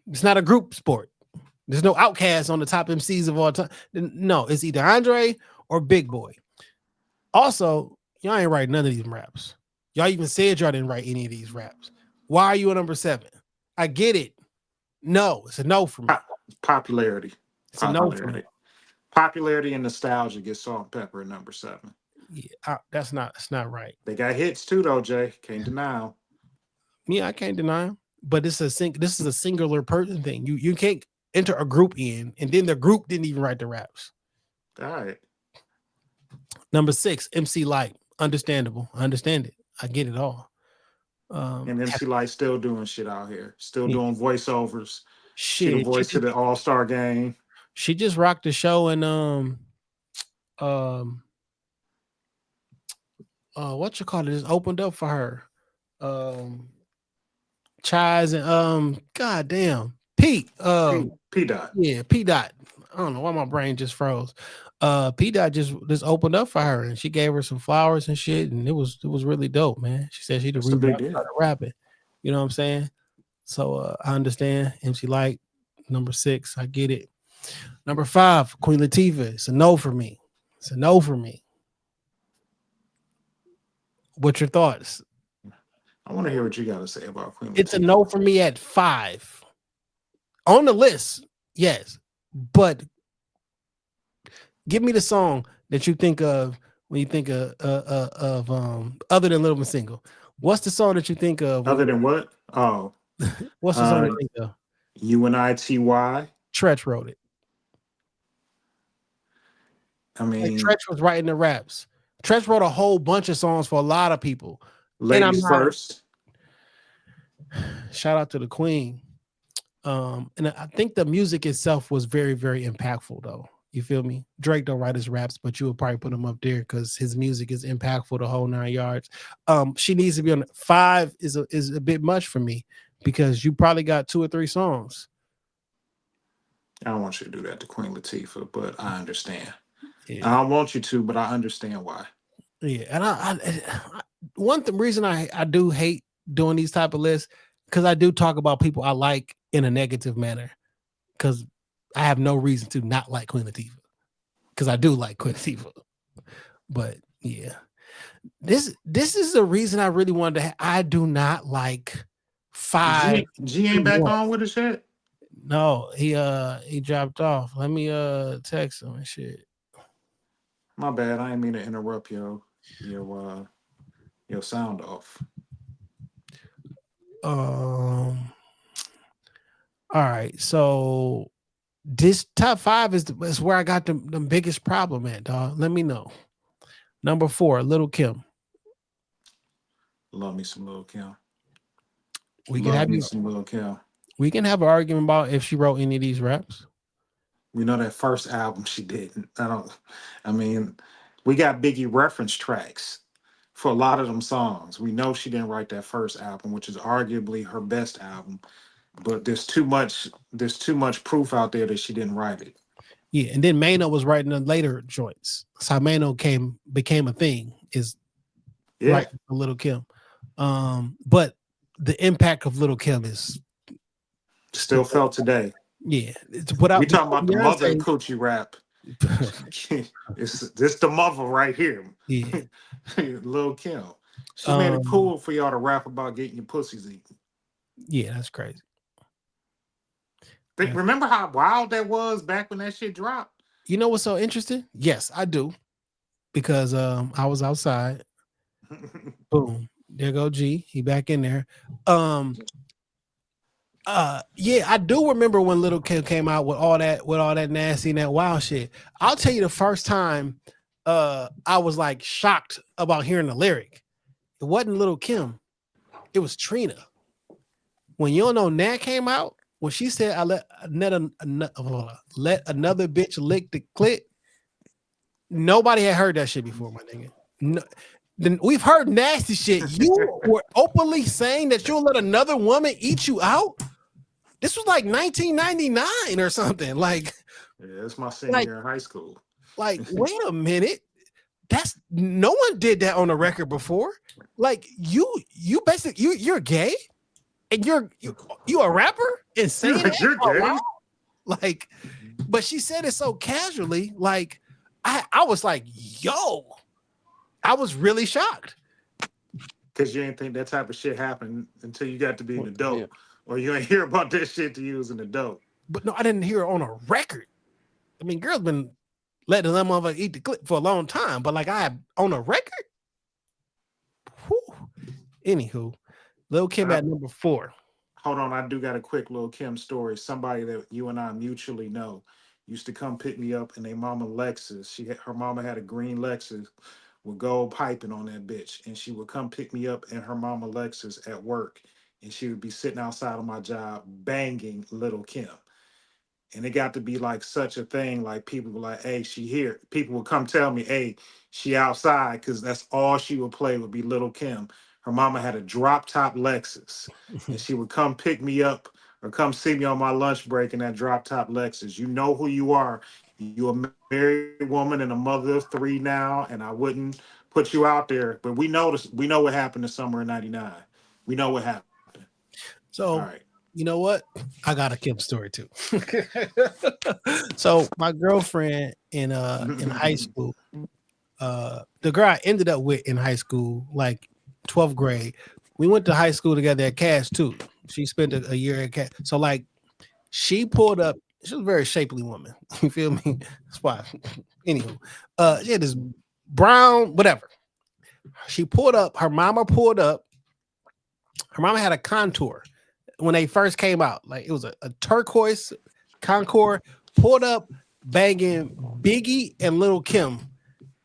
It's not a group sport. There's no outcasts on the top MCs of all time. No, it's either Andre or Big Boy. Also, y'all ain't write none of these raps. Y'all even said y'all didn't write any of these raps. Why are you a number 7? I get it. No, it's a no for me. Popularity. It's a no for me. Popularity and nostalgia get Salt and Pepper at number 7. Yeah, that's not right. They got hits too, though, Jay. Can't deny them. Yeah, I can't deny them. But this is a singular person thing. You can't enter a group in, and then the group didn't even write the raps. All right. Number 6, MC Light. Understandable. I understand it. I get it all. And MC Light still doing shit out here. Still doing voiceovers. Shit. She the voice to the All-Star game. She just rocked the show and what you call it? Just opened up for her. Chaz and goddamn Pete. P Dot. Yeah, P Dot. I don't know why my brain just froze. P Dot just opened up for her and she gave her some flowers and shit, and it was really dope, man. She said she'd That's a big deal. started rapping. You know what I'm saying? So I understand. MC Light, number 6, I get it. Number 5, Queen Latifah. It's a no for me. It's a no for me. What's your thoughts? I want to hear what you got to say about Queen Latifah. It's a no for me at 5. On the list, yes. But give me the song that you think of when you think of other than Little Miss Single. What's the song that you think of? Other than what? Oh. What's the song you think of? UNITY. Tretch wrote it. I mean, like Tretch was writing the raps. Tretch wrote a whole bunch of songs for a lot of people. Ladies First. Shout out to the Queen. And I think the music itself was very, very impactful, though. You feel me? Drake don't write his raps, but you would probably put him up there because his music is impactful the whole 9 yards. She needs to be on 5 is a bit much for me because you probably got 2 or 3 songs. I don't want you to do that to Queen Latifah, but I understand. Yeah. I don't want you to, but I understand why. Yeah, and I reason I do hate doing these type of lists because I do talk about people I like in a negative manner because I have no reason to not like Queen Latifah because I do like Queen Latifah. But yeah, this is the reason I really wanted to. I do not like 5. G ain't back on with us yet. No, he dropped off. Let me text him and shit. My bad. I didn't mean to interrupt your sound off. All right, so this top 5 is where I got the biggest problem at, dog. Let me know. Number 4, Lil' Kim. Love me some Lil' Kim. We can have some Lil' Kim. We can have an argument about if she wrote any of these raps. We know that first album she didn't. I mean, we got Biggie reference tracks for a lot of them songs. We know she didn't write that first album, which is arguably her best album. But there's too much proof out there that she didn't write it. Yeah, and then Mano was writing the later joints. So Mano became a thing. Right, Lil' Kim. But the impact of Lil' Kim is still felt today. Yeah, we talking about the mother and coochie rap. It's this the mother right here. Yeah, Lil' Kim. She made it cool for y'all to rap about getting your pussies eaten. Yeah, that's crazy. Remember how wild that was back when that shit dropped? You know what's so interesting? Yes, I do. Because I was outside. Boom. There go G. He back in there. Yeah, I do remember when Lil' Kim came out with all that nasty and that wild shit. I'll tell you the first time I was like shocked about hearing the lyric. It wasn't Lil' Kim. It was Trina. When You Don't Know Nat came out, when she said I let another bitch lick the clit, nobody had heard that shit before, my nigga. No, then we've heard nasty shit. You were openly saying that you'll let another woman eat you out. This was like 1999 or something. Like, yeah, it's my senior year in high school. Like, wait a minute. That's no one did that on a record before. Like, you basically you're gay and you're a rapper and saying that you're gay. Like, but she said it so casually. Like, I was like, yo, I was really shocked. Because you ain't think that type of shit happened until you got to be an adult. Yeah. Or you ain't hear about that shit till you was an adult. But no, I didn't hear it on a record. I mean, girls been letting them motherfucker eat the clip for a long time, but like I have on a record. Whew. Anywho, Lil' Kim at number 4. Hold on, I do got a quick Lil' Kim story. Somebody that you and I mutually know used to come pick me up in their mama Lexus. Her mama had a green Lexus with gold piping on that bitch, and she would come pick me up in her mama Lexus at work, and she would be sitting outside of my job banging Lil' Kim. And it got to be like such a thing, like people were like, hey, she here. People would come tell me, hey, she outside, because that's all she would play would be Lil' Kim. Her mama had a drop top Lexus, and she would come pick me up or come see me on my lunch break in that drop top Lexus. You know who you are. You're a married woman and a mother of 3 now, and I wouldn't put you out there. But we know this. We know what happened this summer in '99. We know what happened. So, All right. you know what? I got a Kim story too. So my girlfriend in high school, the girl I ended up with in high school, like 12th grade, we went to high school together at Cass too. She spent a year at Cass. So like she pulled up, she was a very shapely woman. You feel me? That's why. Anywho, she had this brown, whatever. She pulled up, her mama pulled up. Her mama had a Contour when they first came out. Like it was a turquoise Contour, pulled up, banging Biggie and Lil' Kim.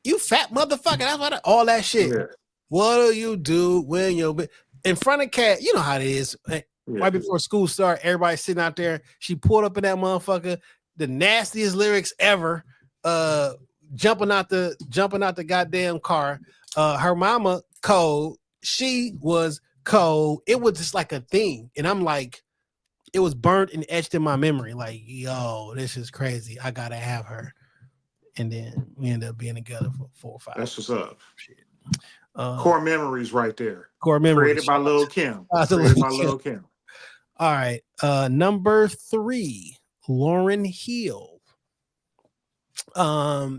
You fat motherfucker. That's what all that shit. Yeah. What do you do when you're in front of Cat? You know how it is. Right before school start, everybody sitting out there. She pulled up in that motherfucker. The nastiest lyrics ever. Jumping out the goddamn car. Her mama cold. She was cold. It was just like a thing, and I'm like, it was burnt and etched in my memory. Like, yo, this is crazy. I gotta have her. And then we ended up being together for 4 or 5. That's what's up. Core memories right there. Core memories Created by Lil' Kim. Kim. All right. Number 3, Lauryn Hill.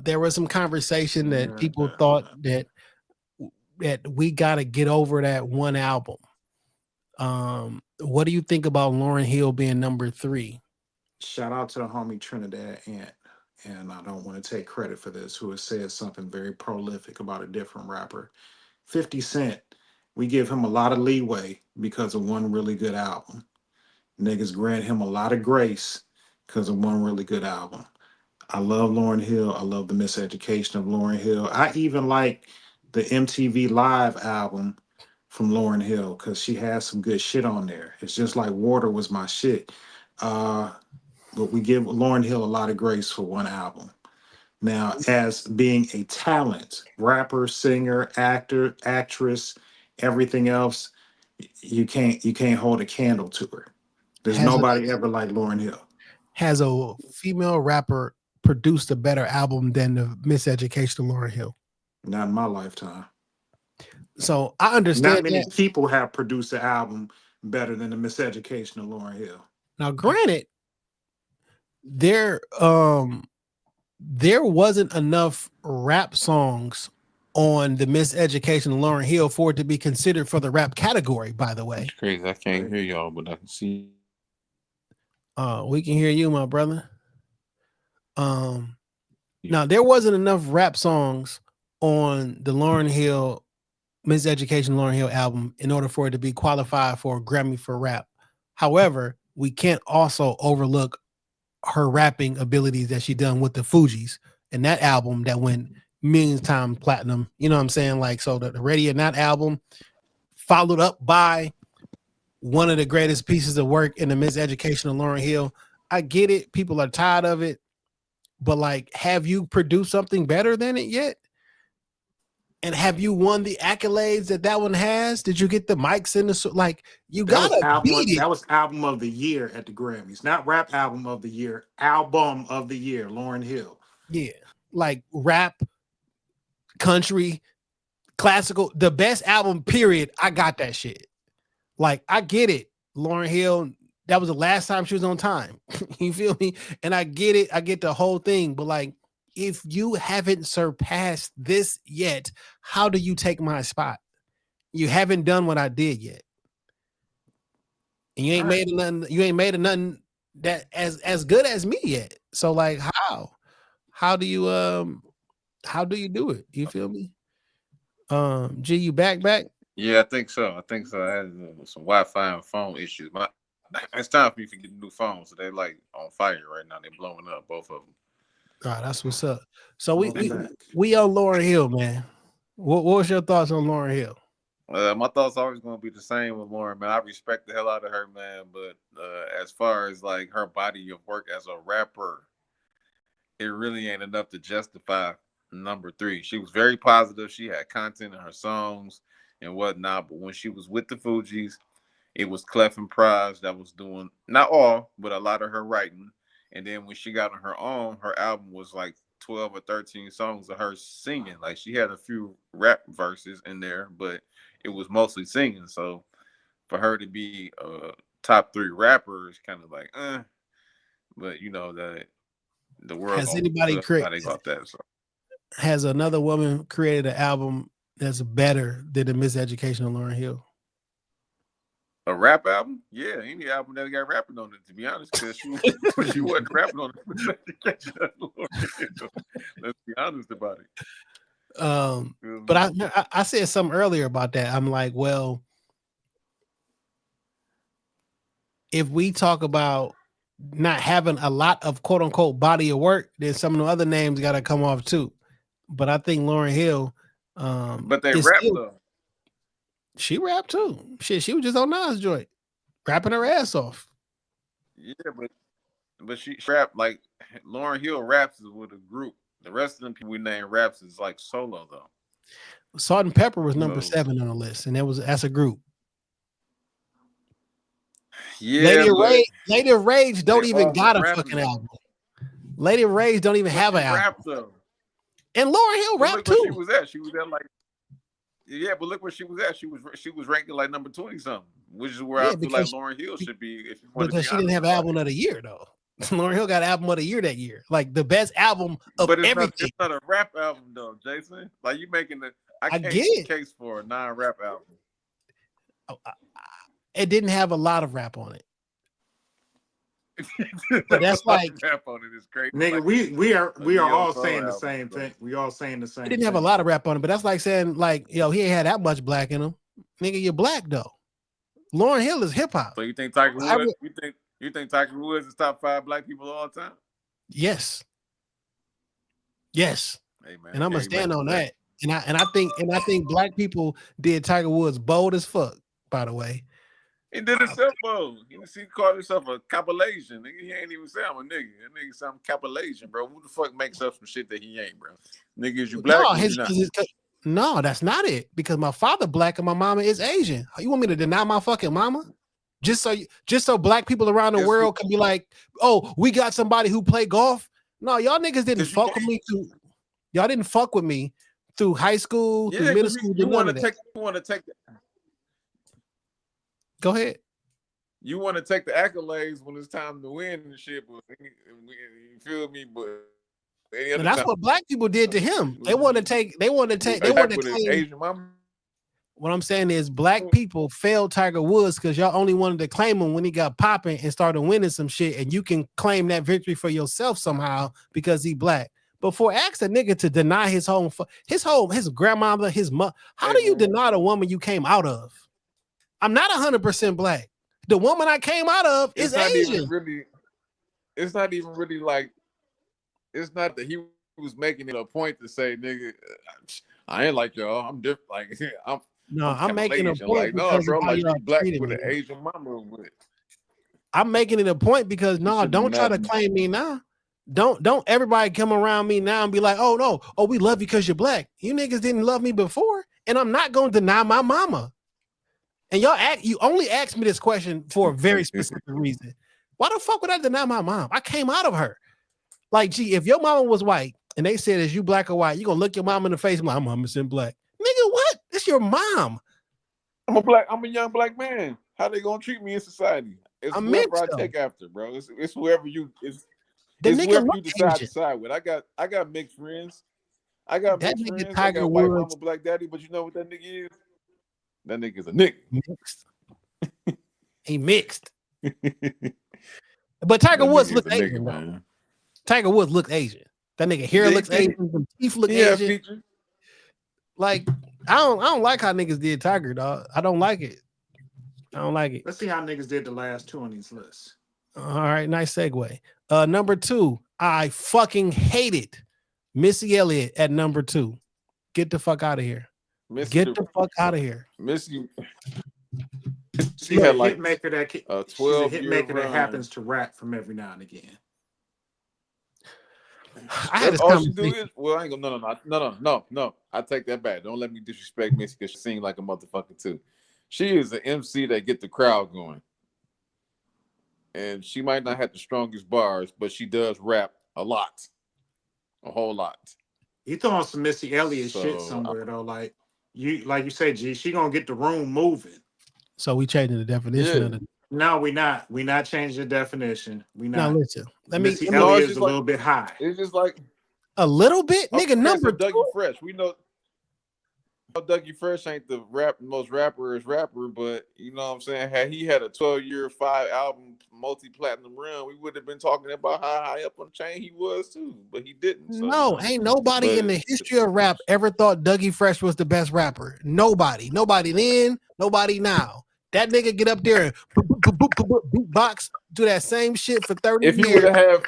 There was some conversation that people thought that we gotta get over that one album. What do you think about Lauryn Hill being number 3? Shout out to the homie Trinidad Ant, and I don't want to take credit for this, who has said something very prolific about a different rapper. 50 Cent, we give him a lot of leeway because of one really good album. Niggas grant him a lot of grace because of one really good album. I love Lauryn Hill. I love the miseducation of Lauryn Hill. I even like the MTV Live album from Lauryn Hill because she has some good shit on there. It's just like Water was my shit. But we give Lauryn Hill a lot of grace for one album. Now, as being a talent, rapper, singer, actor, actress, everything else, you can't hold a candle to her. There's nobody ever like Lauryn Hill. Has a female rapper produced a better album than the miseducation of Lauryn Hill? Not in my lifetime. So I understand. Not many people have produced an album better than the miseducation of Lauryn Hill. Now, granted, there wasn't enough rap songs on the miseducation of Lauryn Hill for it to be considered for the rap category, by the way. It's crazy. I can't hear y'all, but I can see. We can hear you, my brother. Now there wasn't enough rap songs on the Lauryn Hill Miseducation Lauryn Hill album in order for it to be qualified for a Grammy for rap. However, we can't also overlook her rapping abilities that she done with the Fugees and that album that went millions times platinum. You know what I'm saying? Like, so the Radio Not album followed up by one of the greatest pieces of work in the miseducation of Lauryn Hill. I get it. People are tired of it. But like, have you produced something better than it yet? And have you won the accolades that one has? Did you get the mics in the like? You gotta beat it. That was album of the year at the Grammys, not rap album of the year. Album of the year, Lauryn Hill. Yeah, like rap, country, classical, the best album. Period. I got that shit. Like I get it, Lauryn Hill. That was the last time she was on time. You feel me? And I get it. I get the whole thing. But like, if you haven't surpassed this yet, how do you take my spot? You haven't done what I did yet. And you ain't made nothing, nothing that as good as me yet. So like how do you do it? You feel me? G, you back? Yeah, I think so. I had some Wi-Fi and phone issues. It's time for me to get a new phone. So they're like on fire right now. They're blowing up, both of them. All right, that's what's up. So we on Lauryn Hill, man. What was your thoughts on Lauryn Hill? My thoughts are always going to be the same with Lauryn, man. I respect the hell out of her, man. But as far as like her body of work as a rapper, it really ain't enough to justify number 3. She was very positive. She had content in her songs and whatnot. But when she was with the Fugees, it was Clef and Prize that was doing not all, but a lot of her writing. And then when she got on her own, her album was like 12 or 13 songs of her singing. Like she had a few rap verses in there, but it was mostly singing. So for her to be a top 3 rapper is kind of like, but you know that the world Has anybody how they got that. So has another woman created an album that's better than the Miseducation of Lauryn Hill? a rap album? Yeah, any album that got rapping on it, to be honest, because she wasn't rapping on it. Let's be honest about it. But I said something earlier about that. I'm like, well, if we talk about not having a lot of quote unquote body of work, then some of the other names got to come off too. But I think Lauryn Hill, but they rap though. She rapped too. Shit, she was just on Nas joint, rapping her ass off. Yeah, but she rapped like Lauryn Hill raps is with a group. The rest of them people we name raps is like solo though. Salt and Pepper was number 7 on the list, and that's a group. Yeah, Lady of Rage don't even got a fucking album. Lady of Rage don't even have an album. Rap though. And Lauryn Hill rapped too. She was at like, yeah, but look where she was at. She was ranking like number 20 something, which is where I feel like Lauryn Hill should be. If you want because she didn't have album of the year though. Lauryn Hill got album of the year that year, like the best album of everything. It's not a rap album though, Jason. Like you making the I can't get make a case for a non-rap album. It didn't have a lot of rap on it. But that's like rap on it is crazy. Nigga, like, we are all saying the same thing. We all saying the same. It didn't have a lot of rap on it, but that's like saying like, yo, he ain't had that much black in him. Nigga, you're black though. Lauryn Hill is hip hop. So you think Tiger Woods? You think Tiger Woods is top 5 black people of all time? Yes. Yes. Hey, man, and I'm gonna stand on that. And I think black people did Tiger Woods bold as fuck. By the way, he did himself bold. He called himself a compilation. Nigga, he ain't even say I'm a nigga. That nigga say I'm compilation, bro. Who the fuck makes up some shit that he ain't, bro? Nigga, is you black? No, that's not it. Because my father black and my mama is Asian. You want me to deny my fucking mama? Just so black people around the world can be like, oh, we got somebody who play golf. No, y'all niggas didn't fuck with me too. Y'all didn't fuck with me through high school, through middle school. You want to take Go ahead. You want to take the accolades when it's time to win and shit, but you feel me? But and that's what black people did to him. They want to claim. Asian mama. What I'm saying is black people failed Tiger Woods because y'all only wanted to claim him when he got popping and started winning some shit, and you can claim that victory for yourself somehow because he black. But for ask a nigga to deny his grandmother, his mother, how do you deny the woman you came out of? I'm not 100% black. The woman I came out of is Asian. It's not even really like. It's not that he was making it a point to say, "Nigga, I ain't like y'all. I'm different. Like I'm making a point. Like, no, bro, like you black with an Asian mama with. I'm making it a point because don't try to claim me now. Don't everybody come around me now and be like, oh no, we love you because you're black. You niggas didn't love me before, and I'm not going to deny my mama. And you only asked me this question for a very specific reason. Why the fuck would I deny my mom? I came out of her. Like, gee, if your mama was white and they said, is you black or white? You gonna look your mom in the face and be like, I'm 100% black. Nigga, what? It's your mom. I'm a young black man. How they gonna treat me in society? It's whoever I take after, bro. It's whoever you decide to side with. I got mixed friends. I got mixed friends. I got white mama, black daddy, but you know what that nigga is? That nigga's a nigga. Mixed. He mixed. But Tiger Woods looks Asian, man. Tiger Woods looks Asian. That nigga hair looks Asian. Some teeth look Asian. Feature. Like, I don't like how niggas did Tiger, dog. I don't like it. Let's see how niggas did the last 2 on these lists. All right, nice segue. Number 2, I fucking hate it. Missy Elliott at number 2. Get the fuck out of here. Get the fuck out of here. Missy. She had like hitmaker that 12 hitmaker that happens to rap from every now and again. I had all she do is I ain't gonna no. I take that back. Don't let me disrespect Missy because she sing like a motherfucker too. She is an MC that get the crowd going. And she might not have the strongest bars, but she does rap a lot. A whole lot. You throwing some Missy Elliott shit So somewhere though, like you said, G, she gonna get the room moving. So we changing the definition of the. No, we not. We not changing the definition. We Now not. listen, Missy No, Elliott it's is just a little bit high. It's just like a little bit, nigga. Number Dougie two. Fresh. We know Dougie Fresh ain't the most rapper, but you know what I'm saying? Had he had a 12-year, 5-album, multi-platinum run, we would have been talking about how high up on the chain he was too, but he didn't. So, No, ain't nobody in the history of rap ever thought Dougie Fresh was the best rapper. Nobody then, nobody now. That nigga get up there and beatbox, do that same shit for 30 years. If he would have,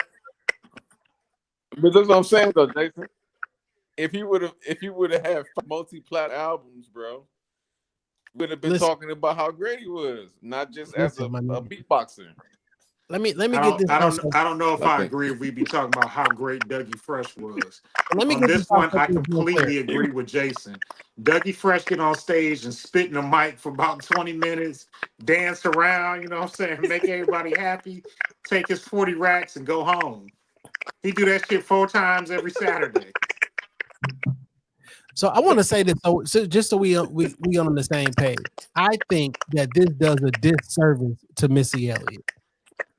but that's what I'm saying though, Jason. If he would have had multi-plat albums, bro, would have been talking about how great he was, not just as a beatboxer. Let me get this. I don't know if I agree if we be talking about how great Dougie Fresh was. Let me on get this one, I completely agree with Jason. Dougie Fresh get on stage and spit in the mic for about 20 minutes, dance around, you know what I'm saying, make everybody happy, take his 40 racks and go home. He do that shit 4 times every Saturday. So I want to say this, so just so we on the same page. I think that this does a disservice to Missy Elliott.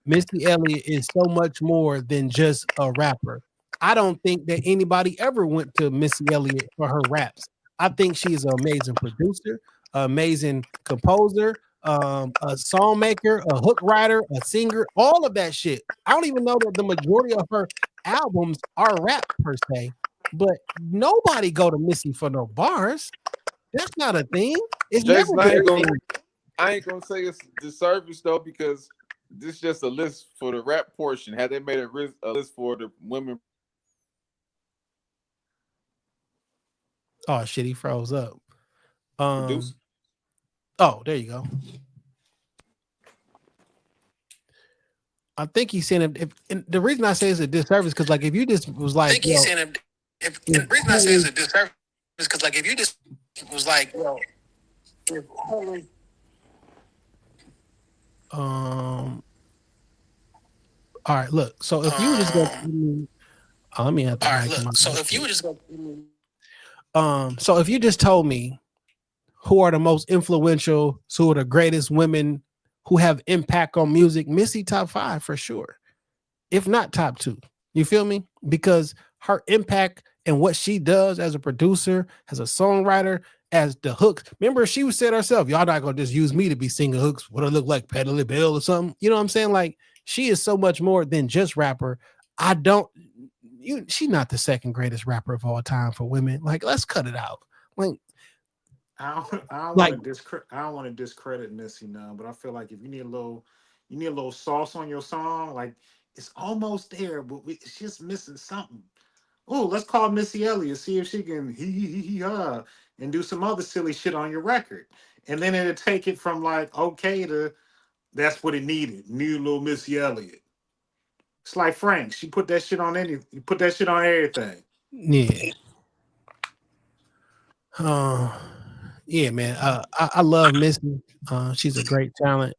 Missy Elliott is so much more than just a rapper. I don't think that anybody ever went to Missy Elliott for her raps. I think she's an amazing producer, amazing composer, a song maker, a hook writer, a singer, all of that shit. I don't even know that the majority of her albums are rap per se, but nobody go to Missy for no bars. That's not a thing. It's Jason, never I ain't gonna say it's disservice though, because this is just a list for the rap portion. Had they made a list for the women? Oh shit, he froze up. Produce? Oh, there you go. I think he's saying if the reason I say it's a disservice because like if you just was like, I think he's saying the reason I say it's a disservice is because like if you just was like, all right, look. So if you just go, let me have to. All right, look. So if you just go, so if you just told me who are the most influential, who are the greatest women who have impact on music, Missy top 5 for sure, if not top 2. You feel me? Because her impact and what she does as a producer, as a songwriter, as the hooks. Remember, she said herself, y'all not gonna just use me to be singing hooks. What I look like, Peddly Bill or something. You know what I'm saying? Like she is so much more than just rapper. She's not the second greatest rapper of all time for women. Like, let's cut it out. Like, I don't want to discredit Missy now, but I feel like if you need a little sauce on your song, like it's almost there, but it's just missing something. Oh, let's call Missy Elliott, see if she can and do some other silly shit on your record, and then it'll take it from like okay to that's what it needed. Need a little Missy Elliott. It's like Frank. She put that shit on you put that shit on everything. Yeah. Yeah, man. I love Missy. She's a great talent.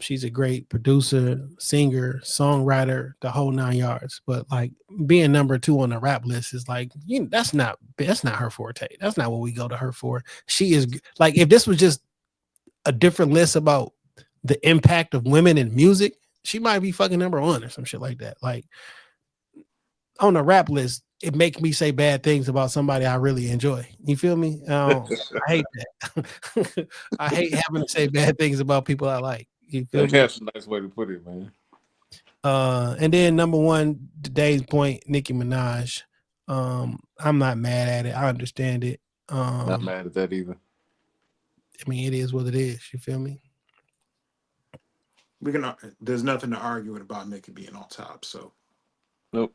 She's a great producer, singer, songwriter, the whole 9 yards. But like being number 2 on the rap list is like, that's not her forte. That's not what we go to her for. She is like, if this was just a different list about the impact of women in music, she might be fucking number 1 or some shit like that. Like on the rap list, it makes me say bad things about somebody I really enjoy. You feel me? I hate that. I hate having to say bad things about people I like. You feel me? That's a nice way to put it, man. And then number 1, today's point, Nicki Minaj. I'm not mad at it. I understand it. Not mad at that either. I mean, it is what it is. You feel me? There's nothing to argue with about Nicki being on top. So, nope.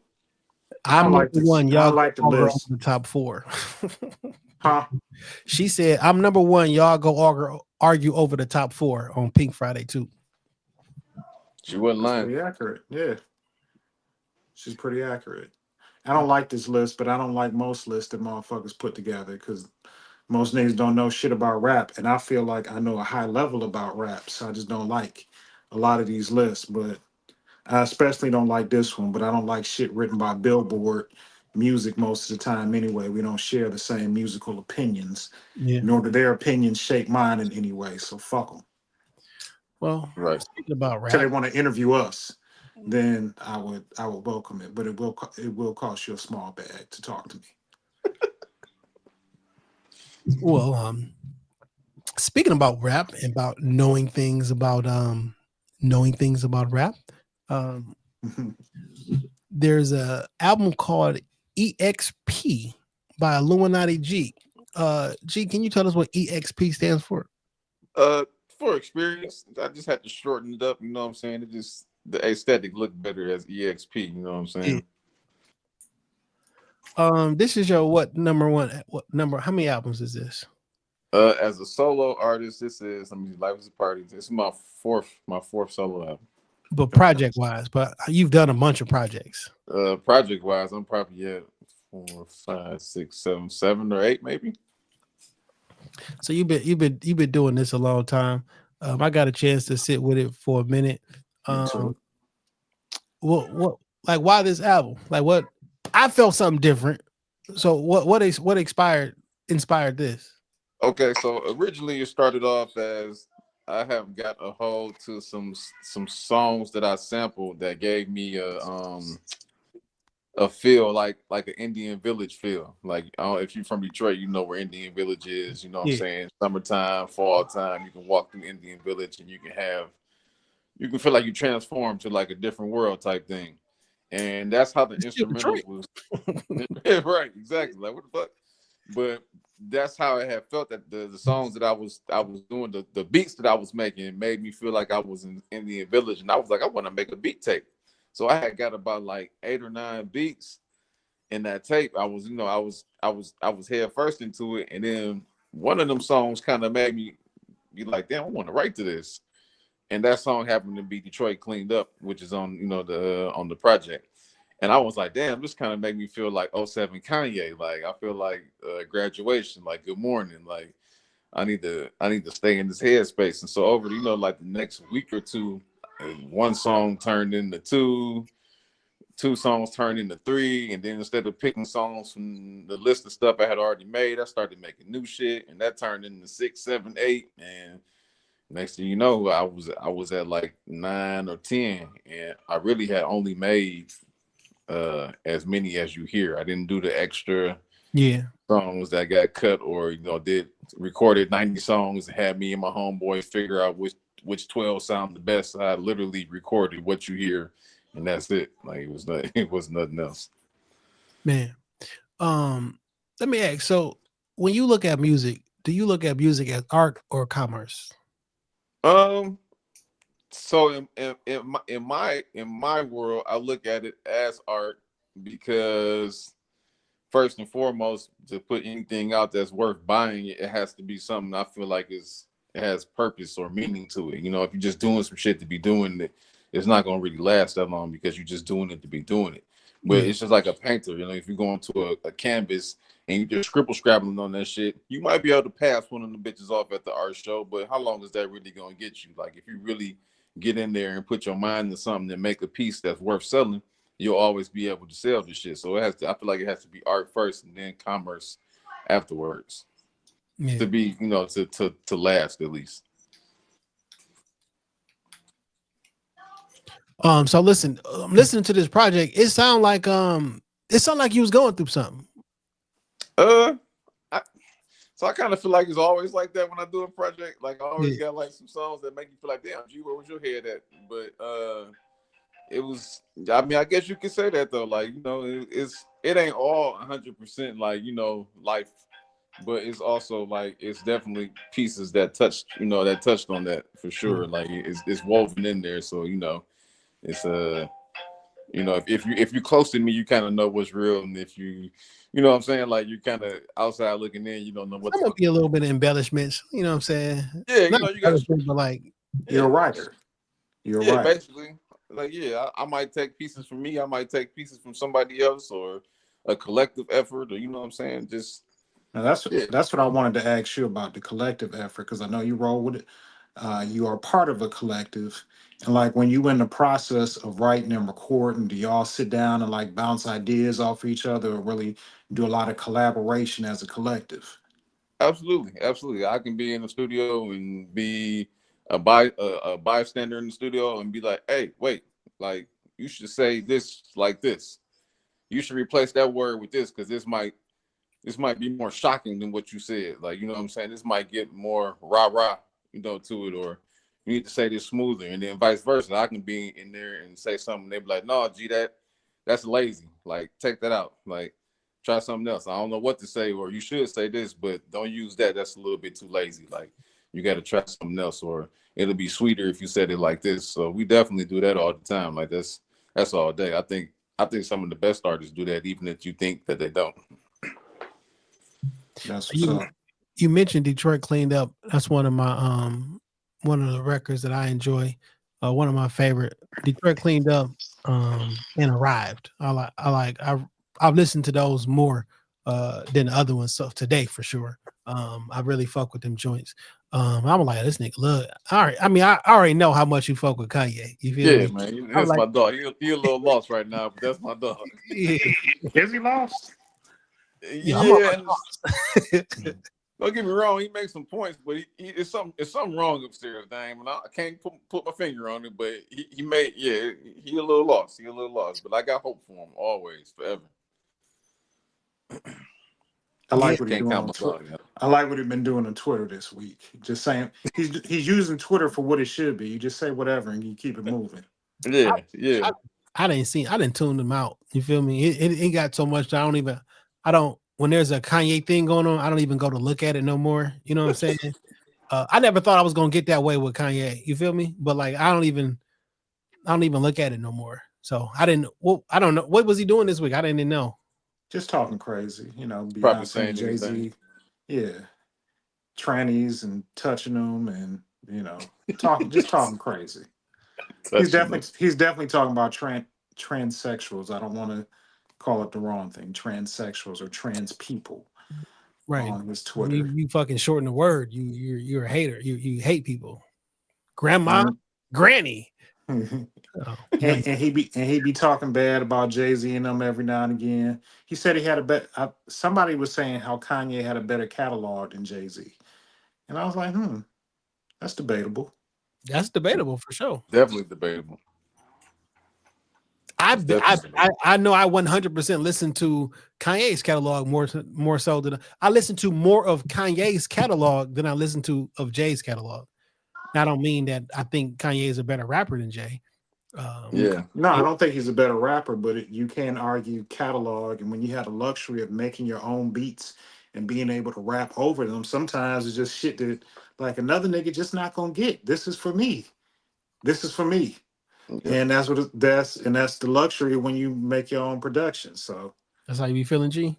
I'm like number 1. Y'all like the list. The top 4. Huh? She said, "I'm number 1. Y'all go argue over the top 4 on Pink Friday too." She wasn't lying. Pretty accurate. Yeah, she's pretty accurate. I don't like this list, but I don't like most lists that motherfuckers put together because Most niggas don't know shit about rap, and I feel like I know a high level about rap, so I just don't like a lot of these lists. But I especially don't like this one. But I don't like shit written by Billboard music most of the time anyway. We don't share the same musical opinions, Yeah. nor do their opinions shape mine in any way. So fuck them. Well, Right. speaking about Till they rap, want to interview us, then I would welcome it. But it will cost you a small bag to talk to me. well, speaking about rap and about knowing things about rap, um, there's a album called EXP by Illuminati G. G, can you tell us what EXP stands for? For experience, I just had to shorten it up. You know what I'm saying? It just the aesthetic looked better as EXP. You know what I'm saying? This is your what number? How many albums is this? As a solo artist, this is Life is a Party. This is my fourth solo album. But project wise, but you've done a bunch of projects. Project wise, I'm probably at 4, 5, 6, 7, 7 or 8 maybe. So you've been doing this a long time. I got a chance to sit with it for a minute. What like why this album? Like what? I felt something different. So what inspired this? Okay, so originally it started off as I have got a hold to some songs that I sampled that gave me a feel like an Indian Village feel. Like if you're from Detroit, you know where Indian Village is. You know what I'm saying? Summertime, fall time, you can walk through Indian Village and you can feel like you transform to like a different world type thing. And that's how the instrumental was. Right, exactly. Like what the fuck? But that's how I had felt that the songs that I was doing, the beats that I was making made me feel like I was in Indian Village, and I was like, I want to make a beat tape. So I had got about like 8 or 9 beats in that tape. I was head first into it, and then one of them songs kind of made me be like, damn, I want to write to this. And that song happened to be Detroit Cleaned Up, which is on on the project. And I was like, damn, this kind of made me feel like 07 Kanye. Like I feel like graduation, like good morning. Like I need to stay in this headspace. And so over like the next week or two, one song turned into two songs turned into 3, and then instead of picking songs from the list of stuff I had already made, I started making new shit, and that turned into 6, 7, 8, and next thing you know, I was at like 9 or 10, and I really had only made as many as you hear. I didn't do the extra songs that got cut, or did recorded 90 songs and had me and my homeboy figure out which 12 sound the best. I literally recorded what you hear, and that's it. Like it was nothing else. Man, let me ask. So when you look at music, do you look at music as art or commerce? So in my world, I look at it as art, because first and foremost, to put anything out that's worth buying, it has to be something I feel like it has purpose or meaning to it. If you're just doing some shit to be doing it, it's not gonna really last that long because you're just doing it to be doing it. But it's just like a painter. If you go into a canvas and you just scribbling on that shit, you might be able to pass one of the bitches off at the art show, but how long is that really gonna get you? Like if you really get in there and put your mind into something and make a piece that's worth selling, you'll always be able to sell this shit. So I feel like it has to be art first and then commerce afterwards to be, to last at least. So listen, listening to this project, it sound like you was going through something. So I kind of feel like it's always like that when I do a project. Like I always got like some songs that make you feel like, damn, G, where was your head at? But it was, I guess you could say that though. Like, it ain't all 100% like, life, but it's also like, it's definitely pieces that touched on that for sure. Like it's woven in there. So, it's if you're close to me, you kind of know what's real. And if you know what I'm saying? Like you kind of outside looking in, you don't know what's going to be a little bit of embellishments. You know what I'm saying? Yeah, you got to, but like you're a writer. You're right. Right. Basically. Like, I might take pieces from me. I might take pieces from somebody else, or a collective effort, or you know what I'm saying? Just Now that's Yeah, that's what I wanted to ask you about the collective effort, because I know you roll with it. You are part of a collective, and like when you in the process of writing and recording, do y'all sit down and like bounce ideas off each other, or really do a lot of collaboration as a collective? absolutely, absolutely. I can be in the studio and be a bystander in the studio and be like, hey, wait, like you should say this like this. You should replace that word with this because this might be more shocking than what you said. Like, you know what I'm saying? This might get more rah-rah, to it, or you need to say this smoother, and then vice versa. I can be in there and say something, they be like, no, G, that's lazy. Like, take that out. Like, try something else. I don't know what to say, or you should say this, but don't use that. That's a little bit too lazy. Like, you got to try something else, or it'll be sweeter if you said it like this. So we definitely do that all the time. Like, that's all day. I think some of the best artists do that, even if you think that they don't. That's what's You up. you mentioned Detroit Cleaned Up. That's one of my one of the records that I enjoy. One of my favorite. Detroit Cleaned Up and Arrived. I've listened to those more than the other ones. So today for sure. I really fuck with them joints. I'm like, this nigga look. All right. I mean, I already know how much you fuck with Kanye. You feel Yeah, me? man, I'm that's like, my dog. He a little lost right now, but that's my dog. yeah, Is he lost? yeah, I'm on Yeah, and my don't get me wrong, he makes some points, but it's something wrong upstairs, dang. And I can't put my finger on it, but he made he a little lost. He a little lost, but I got hope for him always, forever. I yeah. like what he's Can't doing count on my Twitter. dog out. I like what he's been doing on Twitter this week. Just saying he's using Twitter for what it should be. You just say whatever and you keep it moving. Yeah. I didn't tune them out. You feel me? It got so much that I don't when there's a Kanye thing going on, I don't even go to look at it no more. You know what I'm saying? I never thought I was gonna get that way with Kanye. You feel me? But like I don't even look at it no more. So I didn't. Well, I don't know what was he doing this week. I didn't even know. Just talking crazy, Probably Beyonce and saying anything. Jay-Z, yeah, trannies and touching them, and talking crazy. Touching them. He's definitely talking about transsexuals. I don't want to call it the wrong thing, transsexuals or trans people Right? on his Twitter. You fucking shorten the word. You're a hater. You hate people. Grandma, Mhm. granny. and, Oh, and he be talking bad about Jay-Z and them every now and again. He said he had a better. Somebody was saying how Kanye had a better catalog than Jay-Z, and I was like, that's debatable. that's debatable for sure. Definitely debatable. I It's definitely debatable. I know I 100% listen to Kanye's catalog more so than I listen to more of Kanye's catalog than I listen to of Jay's catalog. Now, I don't mean that I think Kanye is a better rapper than Jay. Yeah. No, I don't think he's a better rapper, but you can argue catalog. And when you have the luxury of making your own beats and being able to rap over them, sometimes it's just shit that like another nigga just not gonna get. This is for me. This is for me. Yeah. And that's the luxury when you make your own production. So That's how you be feeling, G.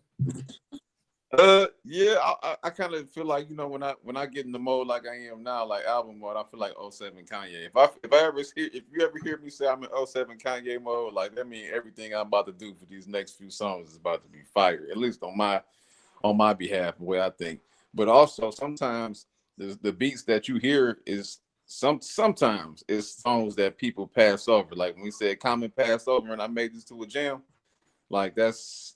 Yeah, I kind of feel like when I get in the mode like I am now, like album mode, I feel like '07 Kanye. If you ever hear me say I'm in '07 Kanye mode, like that means everything I'm about to do for these next few songs is about to be fire, at least on my behalf, the way I think. But also sometimes the beats that you hear is sometimes it's songs that people pass over. Like when we said Common pass over and I made this to a jam, like that's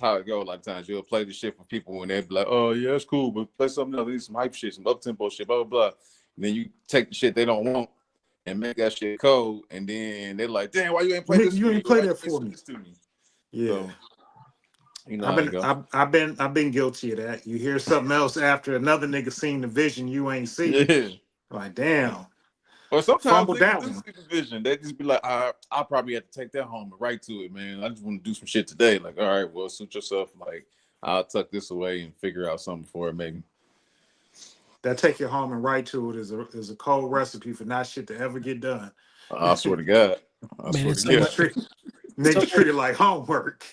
how it goes. A lot of times you'll play the shit for people when they be like, oh yeah, it's cool, but play something else, need some hype shit, some up tempo shit, blah blah blah. And then you take the shit they don't want and make that shit cold, and then they're like, damn, why you ain't play this? you for me? ain't play Why you that ain't for send me. this to me? Yeah. So, you know how it go. I've been guilty of that. You hear something else after another nigga seen the vision you ain't see. Yeah. Like, damn. Or sometimes Fumbled niggas that do one. see the vision. They just be like, I'll probably have to take that home and write to it, man. I just want to do some shit today. Like, all right, well, suit yourself. Like, I'll tuck this away and figure out something for it, maybe. That take you home and write to it is a cold recipe for not shit to ever get done. I swear to God. Man, it's so Niggas treat it like homework.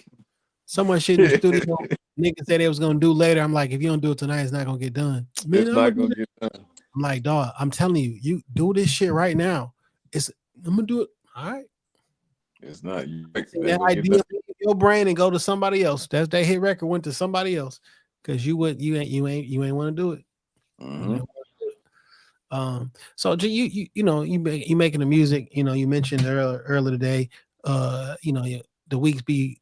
so much shit in the studio. Niggas said they was gonna do later. I'm like, if you don't do it tonight, it's not gonna get done. Man, It's not going to get done. I'm like, dog, I'm telling you, you do this shit right now. I'm gonna do it. All right. It's not. That idea in your brain and go to somebody else. That hit record went to somebody else. because you ain't want to do it. Mhm. So G, you making the music. You mentioned earlier today. The weeks be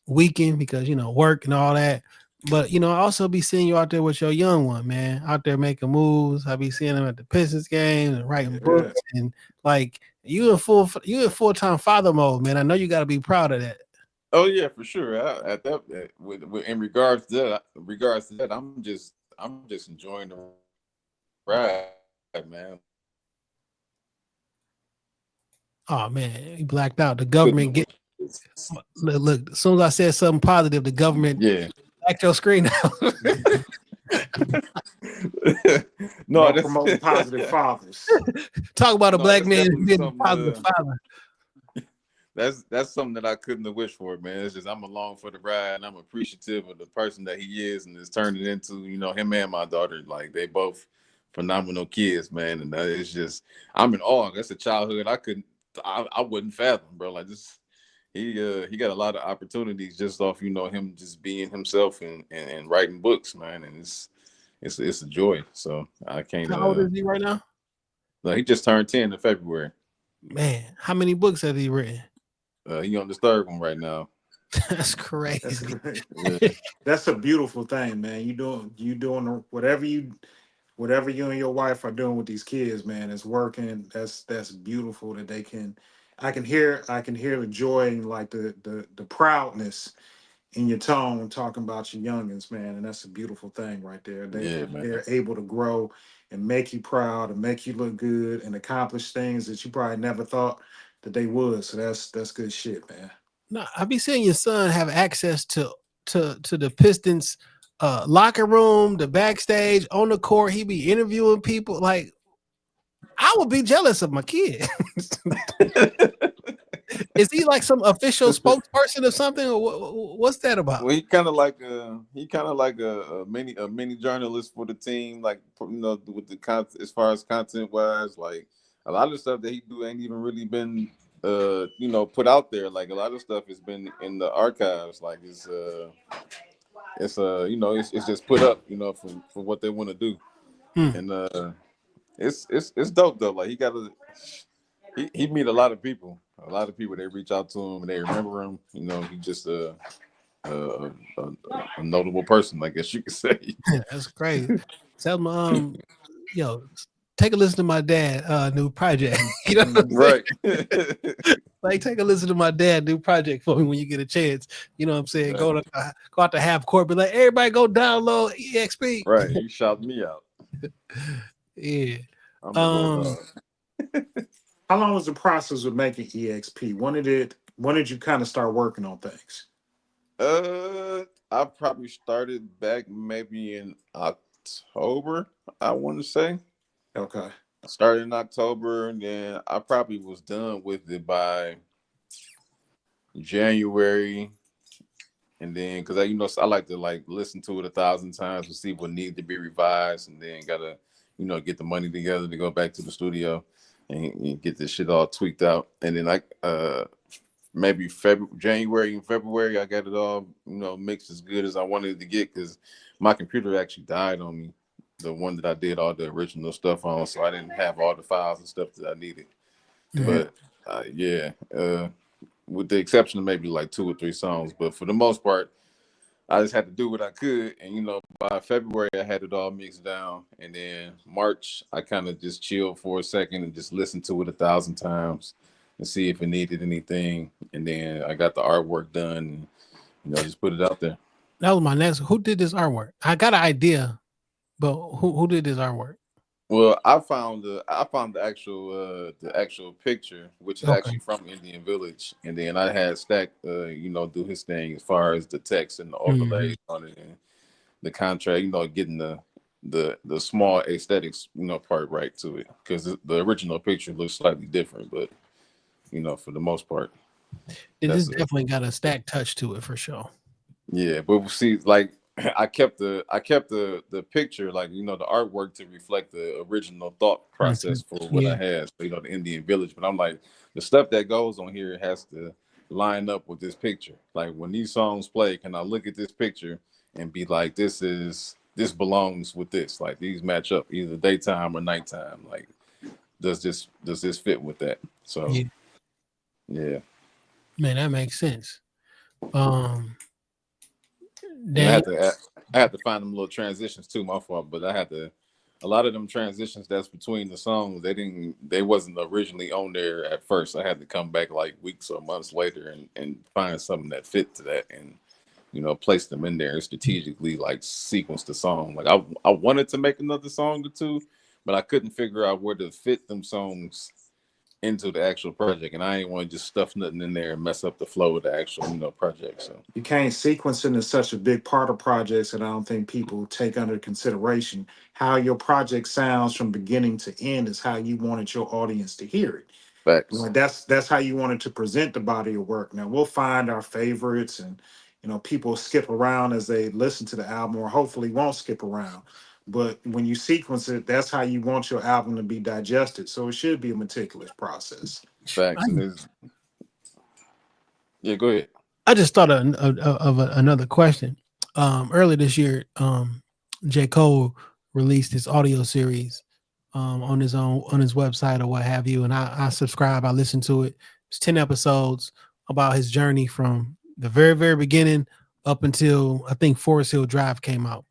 weekend because work and all that. But I also be seeing you out there with your young one, man, out there making moves. I be seeing him at the Pistons games and writing books, and like you in full-time father mode, man. I know you got to be proud of that. Oh yeah, for sure. In regards to that, I'm just enjoying the ride, man. Oh man, he blacked out. The government look. As soon as I said something positive, the government blacked your screen out. No, promoting positive fathers. Talk about a black man being a positive father. That's something that I couldn't have wished for, man. It's just I'm along for the ride, and I'm appreciative of the person that he is, and it's turned it into him and my daughter. Like they both phenomenal kids, man. And it's just I'm in awe. That's a childhood I wouldn't fathom, bro. Like this, he got a lot of opportunities just off him just being himself and writing books, man. And it's a joy. So I can't. How old is he right now? He just turned 10 in February. Man, how many books has he written? He on the third one right now. That's crazy. That's a beautiful thing, man. You doing whatever you and your wife are doing with these kids, man. It's working. That's beautiful that they can. I can hear the joy and like the proudness in your tone talking about your youngins, man. And that's a beautiful thing right there. They're able to grow and make you proud and make you look good and accomplish things that you probably never thought that they would. So that's good shit, man. No, I be seeing your son have access to the Pistons locker room, the backstage, on the court. He be interviewing people. Like, I would be jealous of my kid. Is he like some official spokesperson or something, or what's that about? Well, he kind of like a mini journalist for the team, like with the content as far as content wise. Like a lot of the stuff that he do ain't even really been put out there. Like a lot of stuff has been in the archives. Like it's just put up for what they want to do. And it's dope though. Like he meet a lot of people. A lot of people, they reach out to him and they remember him. He's just a notable person, I guess you could say. That's crazy. Tell him, take a listen to my dad new project. Right. Like take a listen to my dad new project for me when you get a chance. You know what I'm saying? Right. Go out to half court, be like, everybody go download EXP. Right. He shouted me out. Yeah. How long was the process of making EXP? When did you kind of start working on things? I probably started back maybe in October, I want to say. Okay. I started in October, and then I probably was done with it by January. And then, because I like to listen to it 1,000 times to see what needs to be revised, and then gotta get the money together to go back to the studio and get this shit all tweaked out. And then maybe January and February, I got it all mixed as good as I wanted it to get, because my computer actually died on me, the one that I did all the original stuff on, so I didn't have all the files and stuff that I needed. Mm-hmm. But with the exception of maybe like 2 or 3 songs, but for the most part, I just had to do what I could. And by February I had it all mixed down, and then March I kind of just chilled for a second and just listened to it 1,000 times and see if it needed anything. And then I got the artwork done and just put it out there. That was my next. Who did this artwork? I got an idea, but who did this artwork? Well, I found the actual picture, which is actually from Indian Village, and then I had Stack do his thing as far as the text and the overlays on it and the contrast, getting the small aesthetics part right to it, because the original picture looks slightly different, but for the most part, this definitely got a Stack touch to it for sure. Yeah, but we'll see, like I kept the picture, like the artwork, to reflect the original thought process for what I had, so, the Indian Village. But I'm like, the stuff that goes on here has to line up with this picture. Like when these songs play, can I look at this picture and be like, this belongs with this. Like these match up either daytime or nighttime. Like, does this fit with that? So yeah. Man, that makes sense. I had to find them little transitions too, my fault, but a lot of them transitions that's between the songs, they wasn't originally on there at first. I had to come back like weeks or months later and find something that fit to that and, you know, place them in there and strategically like sequence the song. Like I wanted to make another song or two, but I couldn't figure out where to fit them songs into the actual project, and I ain't want to just stuff nothing in there and mess up the flow of the actual, you know, project. So You can't sequencing is such a big part of projects, and I don't think people take under consideration how your project sounds from beginning to end is how you wanted your audience to hear it. facts. Like that's how you wanted to present the body of work. Now we'll find our favorites, and you know people skip around as they listen to the album, or hopefully won't skip around. But when you sequence it, that's how you want your album to be digested. So it should be a meticulous process. Facts. Yeah, go ahead. I just thought of another question. Earlier this year, J. Cole released his audio series on his website or what have you, and I subscribe. I listened to it. It's 10 episodes about his journey from the very, very beginning up until I think Forest Hill Drive came out,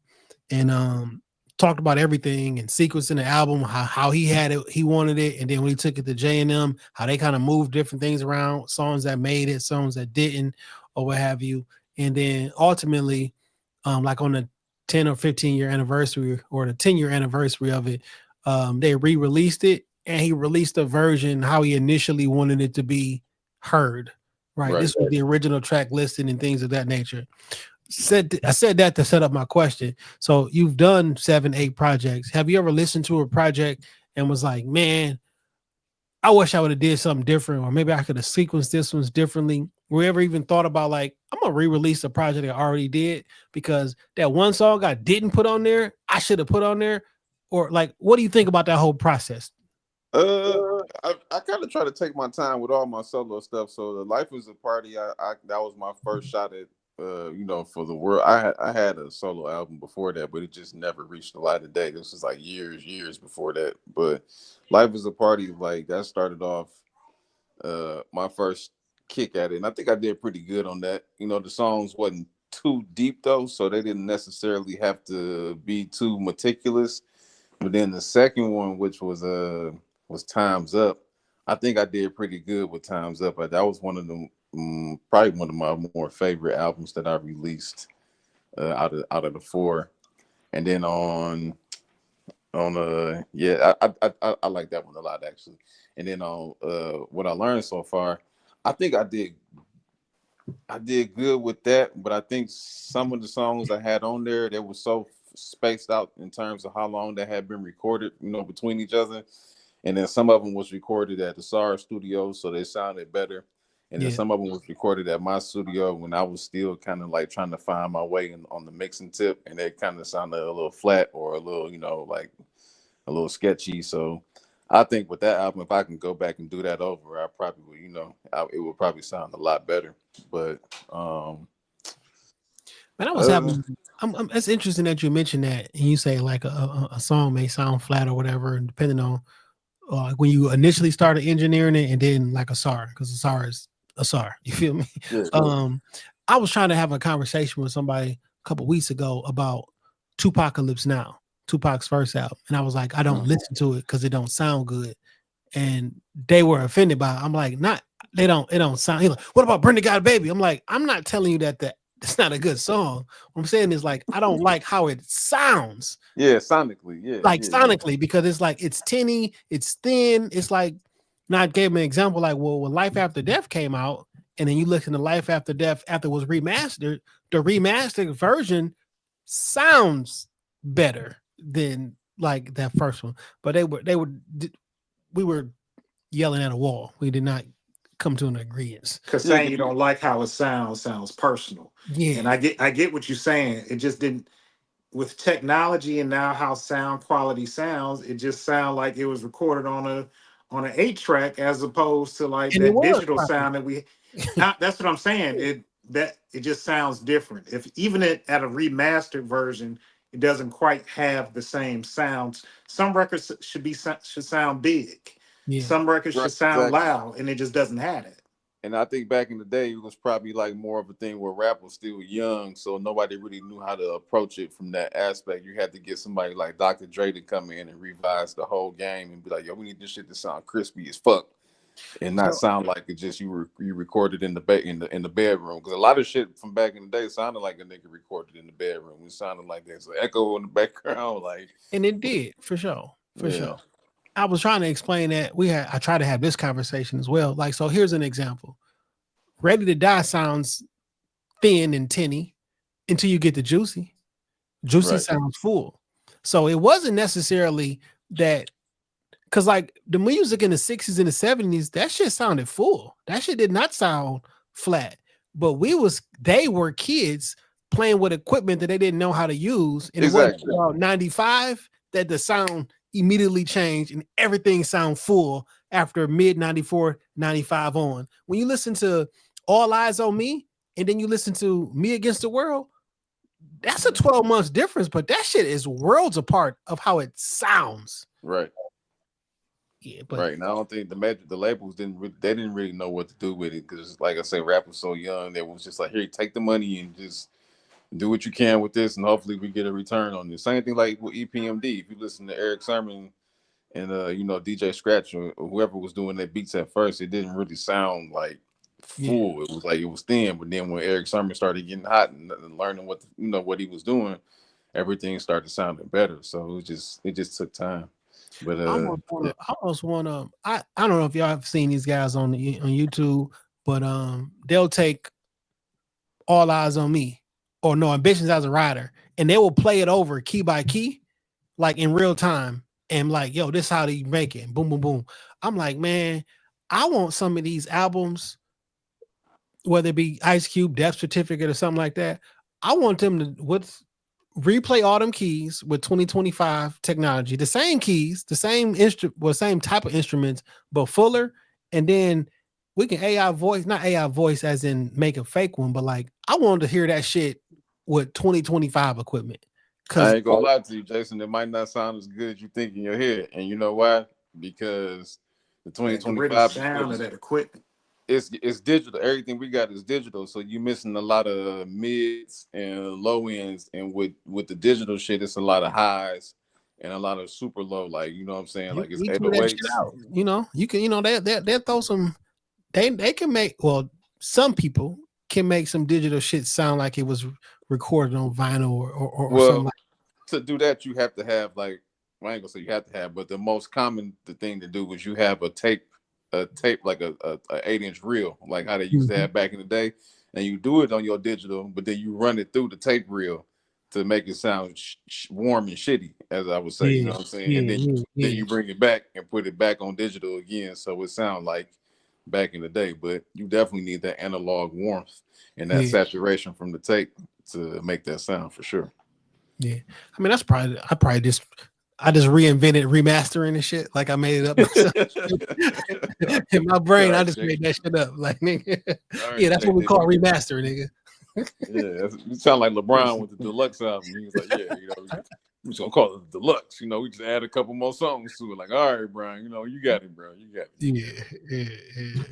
and talked about everything and sequencing the album, how he had it, he wanted it, and then when he took it to J&M, how they kind of moved different things around, songs that made it, songs that didn't, or what have you. And then ultimately, like on the 10 or 15 year anniversary or the 10-year anniversary of it, they re-released it, and he released a version how he initially wanted it to be heard. Right. This was the original track listing and things of that nature. I said that to set up my question. So you've done 7-8 projects. Have you ever listened to a project and was like, man, I wish I would have did something different, or maybe I could have sequenced this one's differently? Were you ever even thought about like, I'm gonna re-release a project I already did because that one song I didn't put on there, I should have put on there? Or like, what do you think about that whole process? I kind of try to take my time with all my solo stuff. So the Life is a Party, I that was my first shot at you know, for the world. I had a solo album before that, but it just never reached the light of day. This was like years before that. But Life is a Party, like that started off my first kick at it, and I think I did pretty good on that. You know, the songs wasn't too deep though, so they didn't necessarily have to be too meticulous. But then the second one, which was Time's Up, I think I did pretty good with Time's Up. That was one of them. Probably one of my more favorite albums that I released out of the four. And then I like that one a lot actually. And then on What I Learned So Far, I think I did good with that, but I think some of the songs I had on there, they were so spaced out in terms of how long they had been recorded, you know, between each other. And then some of them was recorded at the SAR studio, so they sounded better. And then some of them was recorded at my studio when I was still kind of like trying to find my way on the mixing tip, and it kind of sounded a little flat or a little, you know, like a little sketchy. So I think with that album, if I can go back and do that over, I probably would, you know, it would probably sound a lot better. But man, I was having. It's interesting that you mentioned that, and you say like a song may sound flat or whatever, depending on when you initially started engineering it, and then like a SAR, because a SAR is a SAR. You feel me? Yeah. I was trying to have a conversation with somebody a couple weeks ago about Tupacalypse Now, Tupac's first album, and I was like, I don't listen to it because it don't sound good, and they were offended by it. I'm like, it don't sound. He's like, what about Brenda Got a Baby? I'm like, I'm not telling you that it's not a good song. What I'm saying is like, I don't like how it sounds. Yeah, sonically. Yeah. Sonically, because it's like, it's tinny, it's thin. It's like, now I gave him an example, like, well, when Life After Death came out, and then you listen to Life After Death after it was remastered, the remastered version sounds better than like that first one. But we were yelling at a wall. We did not come to an agreement. Because saying you don't like how it sounds personal. Yeah. And I get what you're saying. It just didn't, with technology and now how sound quality sounds, it just sounds like it was recorded on an 8-track as opposed to like that digital sound that we that's what I'm saying. that it just sounds different. If even at a remastered version, it doesn't quite have the same sounds. Some records should sound big. Yeah. Some records Right, should sound exactly. loud, and it just doesn't have it. And I think back in the day, it was probably like more of a thing where rap was still young, so nobody really knew how to approach it from that aspect. You had to get somebody like Dr. Dre to come in and revise the whole game and be like, "Yo, we need this shit to sound crispy as fuck," and not sound like it just you recorded in the in the bedroom. Because a lot of shit from back in the day sounded like a nigga recorded in the bedroom. It sounded like there's an echo in the background, like. And it did for sure, for Yeah. sure. I was trying to explain that I try to have this conversation as well. Like, so here's an example. Ready to Die sounds thin and tinny until you get to Juicy. Juicy Right. sounds full. So it wasn't necessarily that, because like the music in the 60s and the 70s, that shit sounded full. That shit did not sound flat. But they were kids playing with equipment that they didn't know how to use. And Exactly. it wasn't about 95 that the sound immediately changed and everything sound full after mid 94, 95 on. When you listen to All Eyes on Me and then you listen to Me Against the World, that's a 12 months difference, but that shit is worlds apart of how it sounds. Right. Yeah, but Right. And I don't think the labels didn't really know what to do with it, because like I said, rap was so young. They was just like, here, take the money and just do what you can with this, and hopefully we get a return on this. Same thing like with EPMD. If you listen to Eric Sermon and DJ Scratch or whoever was doing their beats at first, it didn't really sound like full. It was like it was thin. But then when Eric Sermon started getting hot and learning what he was doing, everything started sounding better. So it just took time. But I almost want to. I don't know if y'all have seen these guys on YouTube, but they'll take All Eyes on Me or No Ambitions as a Rider, and they will play it over key by key, like in real time, and like, yo, this is how they make it. Boom, boom, boom. I'm like, man, I want some of these albums, whether it be Ice Cube, Death Certificate, or something like that. I want them to replay all them keys with 2025 technology, the same keys, the same same type of instruments, but fuller. And then we can not AI voice as in make a fake one, but like I wanted to hear that shit with 2025 equipment. I ain't gonna lie to you, Jason. It might not sound as good as you think in your head, and you know why? Because the 2025 sound of that equipment. It's digital. Everything we got is digital. So you're missing a lot of mids and low ends, and with the digital shit, it's a lot of highs and a lot of super low. Like, you know what I'm saying? Like it's 808s. You know, you can, they throw some. They can make, well, some people can make some digital shit sound like it was recorded on vinyl or something like that. To do that, you have to have, like, well, I ain't gonna say you have to have, but the most common thing to do is you have a tape like a 8-inch reel, like how they used to have back in the day, and you do it on your digital, but then you run it through the tape reel to make it sound warm and shitty, as I would say. You know what I'm saying? And then you bring it back and put it back on digital again, so it sound like back in the day. But you definitely need that analog warmth and that saturation from the tape to make that sound for sure. Yeah, I mean, I just reinvented remastering and shit. Like I made it up in my brain. I just made that shit up. Like, nigga, yeah, that's what we call remaster, nigga. Yeah, you sound like LeBron with the deluxe album. He was like, yeah, we just gonna call it the deluxe. We just add a couple more songs to it. Like, all right, Brian, you got it, bro. You got it. Yeah.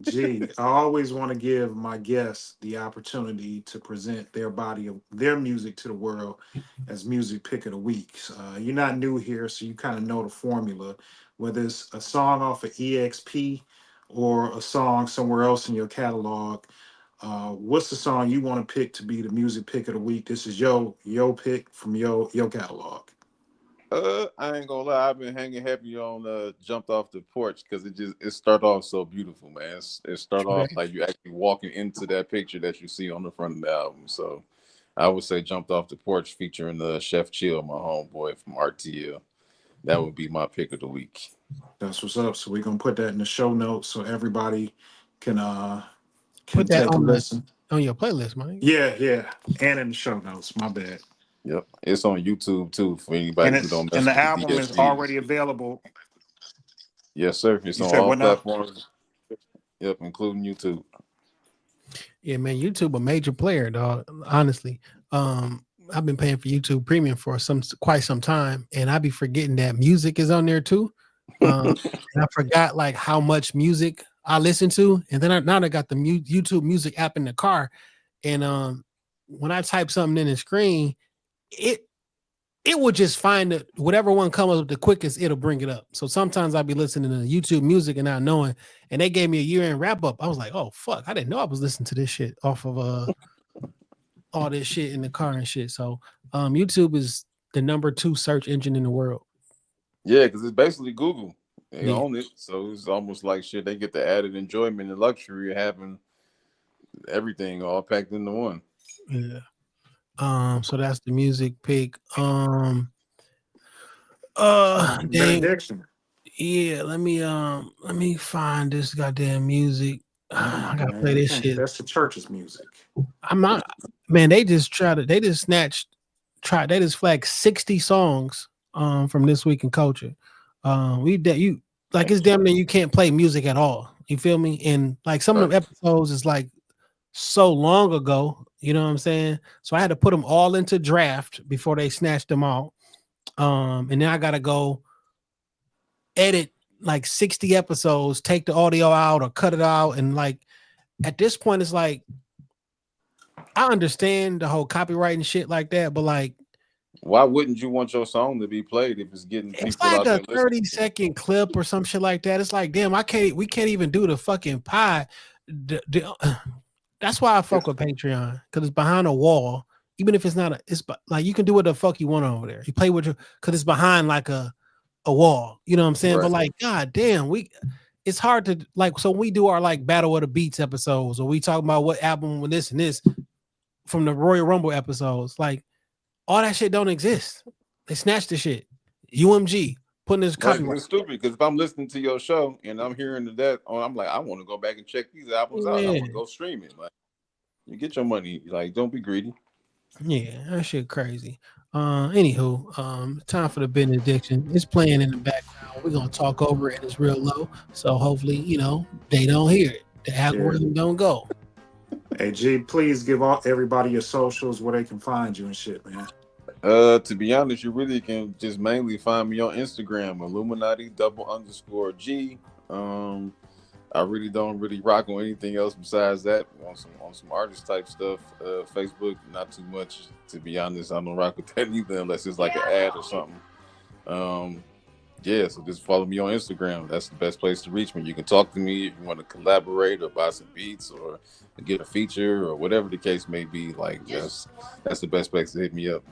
Gee, I always want to give my guests the opportunity to present their music to the world as music pick of the week. You're not new here, so you kind of know the formula. Whether it's a song off of EXP or a song somewhere else in your catalog, what's the song you want to pick to be the music pick of the week? This is your pick from your catalog. I ain't gonna lie, I've been hanging heavy on Jumped Off the Porch, because it started off so beautiful, man. It started off like you actually walking into that picture that you see on the front of the album. So I would say Jumped Off the Porch featuring Chef Chill, my homeboy from RTL. That would be my pick of the week. That's what's up. So we're gonna put that in the show notes so everybody can put that take a listen on your playlist, man. Yeah, and in the show notes. My bad. Yep, it's on YouTube too for anybody who don't mess and the with album DSPs. is already available. Yes, sir. It's on all platforms. Yep, including YouTube. Yeah, man, YouTube a major player, dog. Honestly, I've been paying for YouTube Premium for quite some time, and I be forgetting that music is on there too. And I forgot like how much music I listen to, and then now I got the YouTube Music app in the car, and when I type something in the screen, it will just find it, whatever one comes up the quickest, it'll bring it up. So sometimes I'll be listening to YouTube Music and not knowing, and they gave me a year-end wrap-up. I was like, oh, fuck, I didn't know I was listening to this shit off of all this shit in the car and shit. So YouTube is the number 2 search engine in the world. Yeah, because it's basically Google. They own it. So it's almost like shit. They get the added enjoyment and luxury of having everything all packed into one. Yeah. So that's the music pick. Dang. Yeah, let me find this goddamn music. I gotta play this shit. That's the church's music. I'm not, man. They just flagged 60 songs from This Week in Culture. It's damn near you can't play music at all. You feel me? And like some of the episodes is like so long ago, you know what I'm saying? So I had to put them all into draft before they snatched them out. And then I gotta go edit like 60 episodes, take the audio out or cut it out. And like at this point, it's like I understand the whole copyright and shit like that, but like, why wouldn't you want your song to be played if it's getting people it's like out a there 30-second clip or some shit like that? It's like, damn, we can't even do the fucking pie. That's why I fuck with Patreon, because it's behind a wall. Even if it's not it's like you can do what the fuck you want over there. You play with because it's behind like a wall. You know what I'm saying? Right. But like, god damn, it's hard to like. So we do our like Battle of the Beats episodes, or we talk about what album with this and this from the Royal Rumble episodes. Like all that shit don't exist. They snatched the shit. UMG putting this copyright. It's stupid because if I'm listening to your show and I'm hearing that, I'm like, I want to go back and check these albums out. I want to go stream it. Like, you get your money. Like, don't be greedy. Yeah, that shit crazy. Anywho, time for the benediction. It's playing in the background. We're gonna talk over it. It's real low, so hopefully, they don't hear it. The algorithm don't go. Hey G, please give everybody your socials where they can find you and shit, man. To be honest, you really can just mainly find me on Instagram, Illuminati_G. I really don't rock on anything else besides that. On some artist type stuff. Facebook, not too much. To be honest, I don't rock with that either unless it's like an ad or something. So just follow me on Instagram. That's the best place to reach me. You can talk to me if you want to collaborate or buy some beats or get a feature or whatever the case may be. Like that's the best place to hit me up.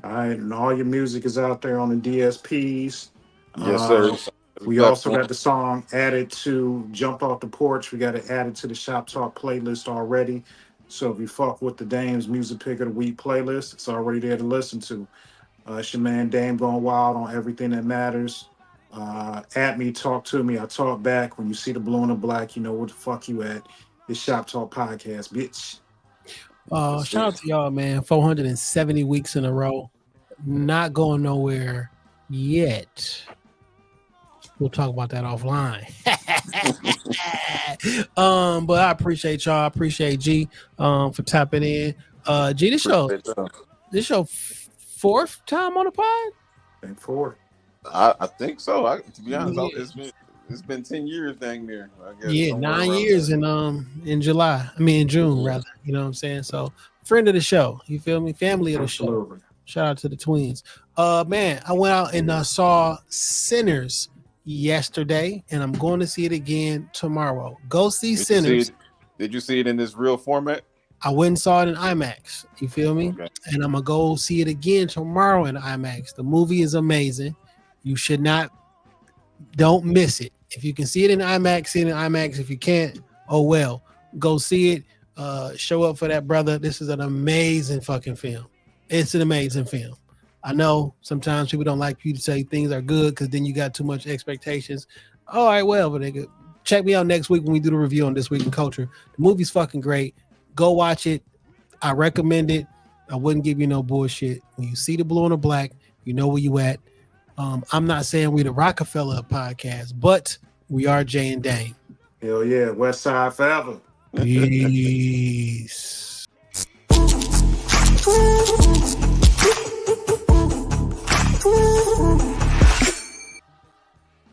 All right, and all your music is out there on the DSPs. Yes, sir. We also got the song added to Jump Off the Porch. We got it added to the Shop Talk playlist already. So if you fuck with the Dame's Music Pick of the Week playlist, it's already there to listen to. It's your man Dame going wild on everything that matters. At me, talk to me. I talk back. When you see the blue and the black, you know where the fuck you at. It's Shop Talk Podcast, bitch. Shout out to y'all, man. 470 weeks in a row. Not going nowhere yet. We'll talk about that offline. But I appreciate y'all. I appreciate G for tapping in. G, this show fourth time on the pod? I think four. I think so. To be honest, it's been 10 years dang near. I guess. Yeah, 9 years in July. In June rather. You know what I'm saying? So friend of the show. You feel me? Family of the show. Shout out to the twins. Man, I went out and saw Sinners yesterday, and I'm going to see it again tomorrow. Go see Sinners. Did you see it in this real format? I went and saw it in IMAX. You feel me? Okay. And I'm gonna go see it again tomorrow in IMAX. The movie is amazing. You don't miss it. If you can see it in IMAX, see it in IMAX. If you can't, oh well. Go see it. Show up for that, brother. This is an amazing fucking film. It's an amazing film. I know sometimes people don't like you to say things are good because then you got too much expectations. All right, well, but nigga, check me out next week when we do the review on This Week in Culture. The movie's fucking great. Go watch it. I recommend it. I wouldn't give you no bullshit. When you see the blue and the black, you know where you at. I'm not saying we the Rockefeller podcast, but we are Jay and Dame. Hell yeah, West Side forever. Peace.